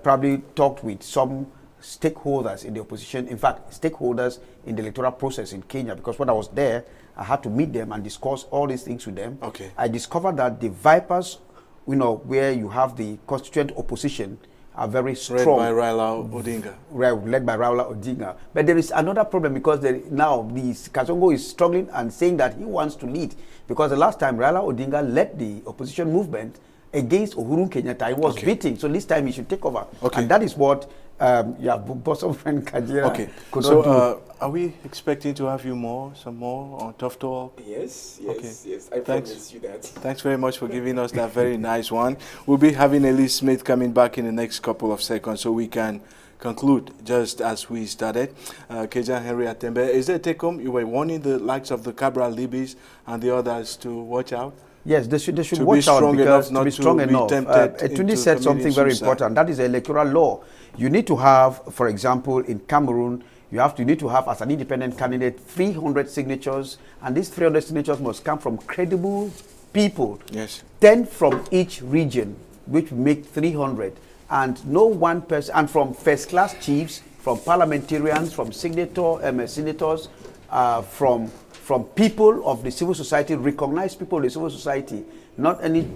Speaker 3: probably talked with some stakeholders in the opposition, in fact, stakeholders in the electoral process in Kenya, because when I was there, I had to meet them and discuss all these things with them.
Speaker 1: Okay.
Speaker 3: I discovered that the Vipers, where you have the constituent opposition, are very strong.
Speaker 1: Led by Raila Odinga.
Speaker 3: Led by Raila Odinga. But there is another problem, because now Kazongo is struggling and saying that he wants to lead, because the last time Raila Odinga led the opposition movement, against Uhuru Kenyatta. He was beating, so this time he should take over.
Speaker 1: Okay.
Speaker 3: And that is what bosom friend Kajira could not do.
Speaker 1: Are we expecting to have you some more on Tough Talk?
Speaker 8: Yes, I promise you that.
Speaker 1: Thanks very much for giving us that very nice one. We'll be having Elie Smith coming back in the next couple of seconds so we can conclude just as we started. Kejang, Henry, Atembeh, is there a take-home? You were warning the likes of the Cabral Libis and the others to watch out?
Speaker 3: Yes, they should watch out because to be strong enough. Etundi said something very important. That is electoral law. You need to have, for example, in Cameroon, you need to have as an independent candidate 300 signatures, and these 300 signatures must come from credible people.
Speaker 1: Yes.
Speaker 3: 10 from each region, which make 300, and no one person, and from first-class chiefs, from parliamentarians, from senators, from people of the civil society, recognized people of the civil society, not any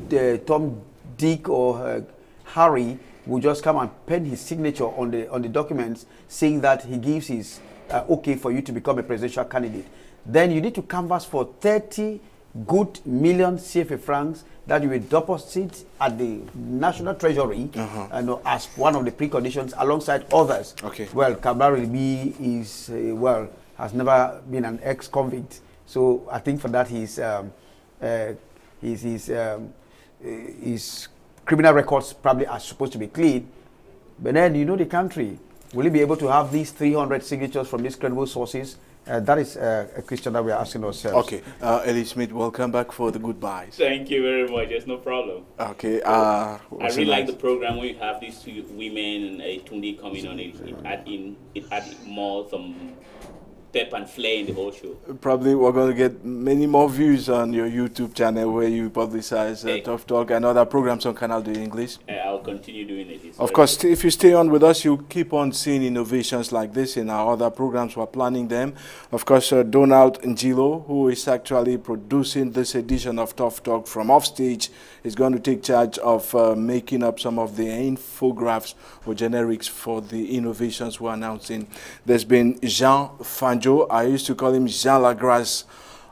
Speaker 3: Tom, Dick, or Harry will just come and pen his signature on the documents saying that he gives his okay for you to become a presidential candidate. Then you need to canvass for 30 good million CFA francs that you will deposit at the National Treasury as one of the preconditions alongside others.
Speaker 1: Okay.
Speaker 3: Well, Cabral is, has never been an ex-convict. So I think for that his criminal records probably are supposed to be clean. But then, you know, the country, will he be able to have these 300 signatures from these credible sources? That is a question that we are asking ourselves.
Speaker 1: Okay. Elie Smith, welcome back for the goodbyes.
Speaker 2: Thank you very much. There's no problem.
Speaker 1: Okay.
Speaker 2: I really like the program when you have these two women and Tundi coming on. It add more some pep and flair in the whole show.
Speaker 1: Probably we're going to get many more views on your YouTube channel where you publicize Tough Talk and other programs on Canal de English.
Speaker 2: I'll continue doing it.
Speaker 1: Of course, if you stay on with us, you keep on seeing innovations like this in our other programs. We're planning them. Of course, Donald Njilo, who is actually producing this edition of Tough Talk from offstage, is going to take charge of making up some of the infographics or generics for the innovations we're announcing. There's been Jean Fanjo, I used to call him Jean Lagrasse,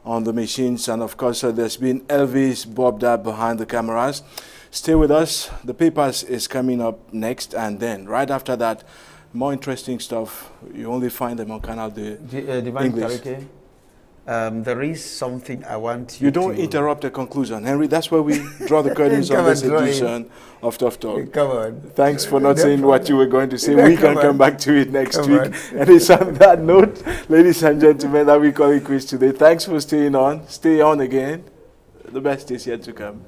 Speaker 1: on the machines, and of course there's been Elvis Bobda behind the cameras. Stay with us. The Papers is coming up next, and then right after that, more interesting stuff. You only find them on Canal de
Speaker 3: Divine
Speaker 1: English.
Speaker 3: Ntaryke. There is something I want you
Speaker 1: You don't
Speaker 3: to
Speaker 1: interrupt a conclusion, Henry. That's where we draw the curtains on this edition of Tough Talk.
Speaker 3: Come on.
Speaker 1: Thanks for not saying what you were going to say. We can come back to it next week. And it's on that note, ladies and gentlemen, that we call it quits today. Thanks for staying on. Stay on again. The best is yet to come.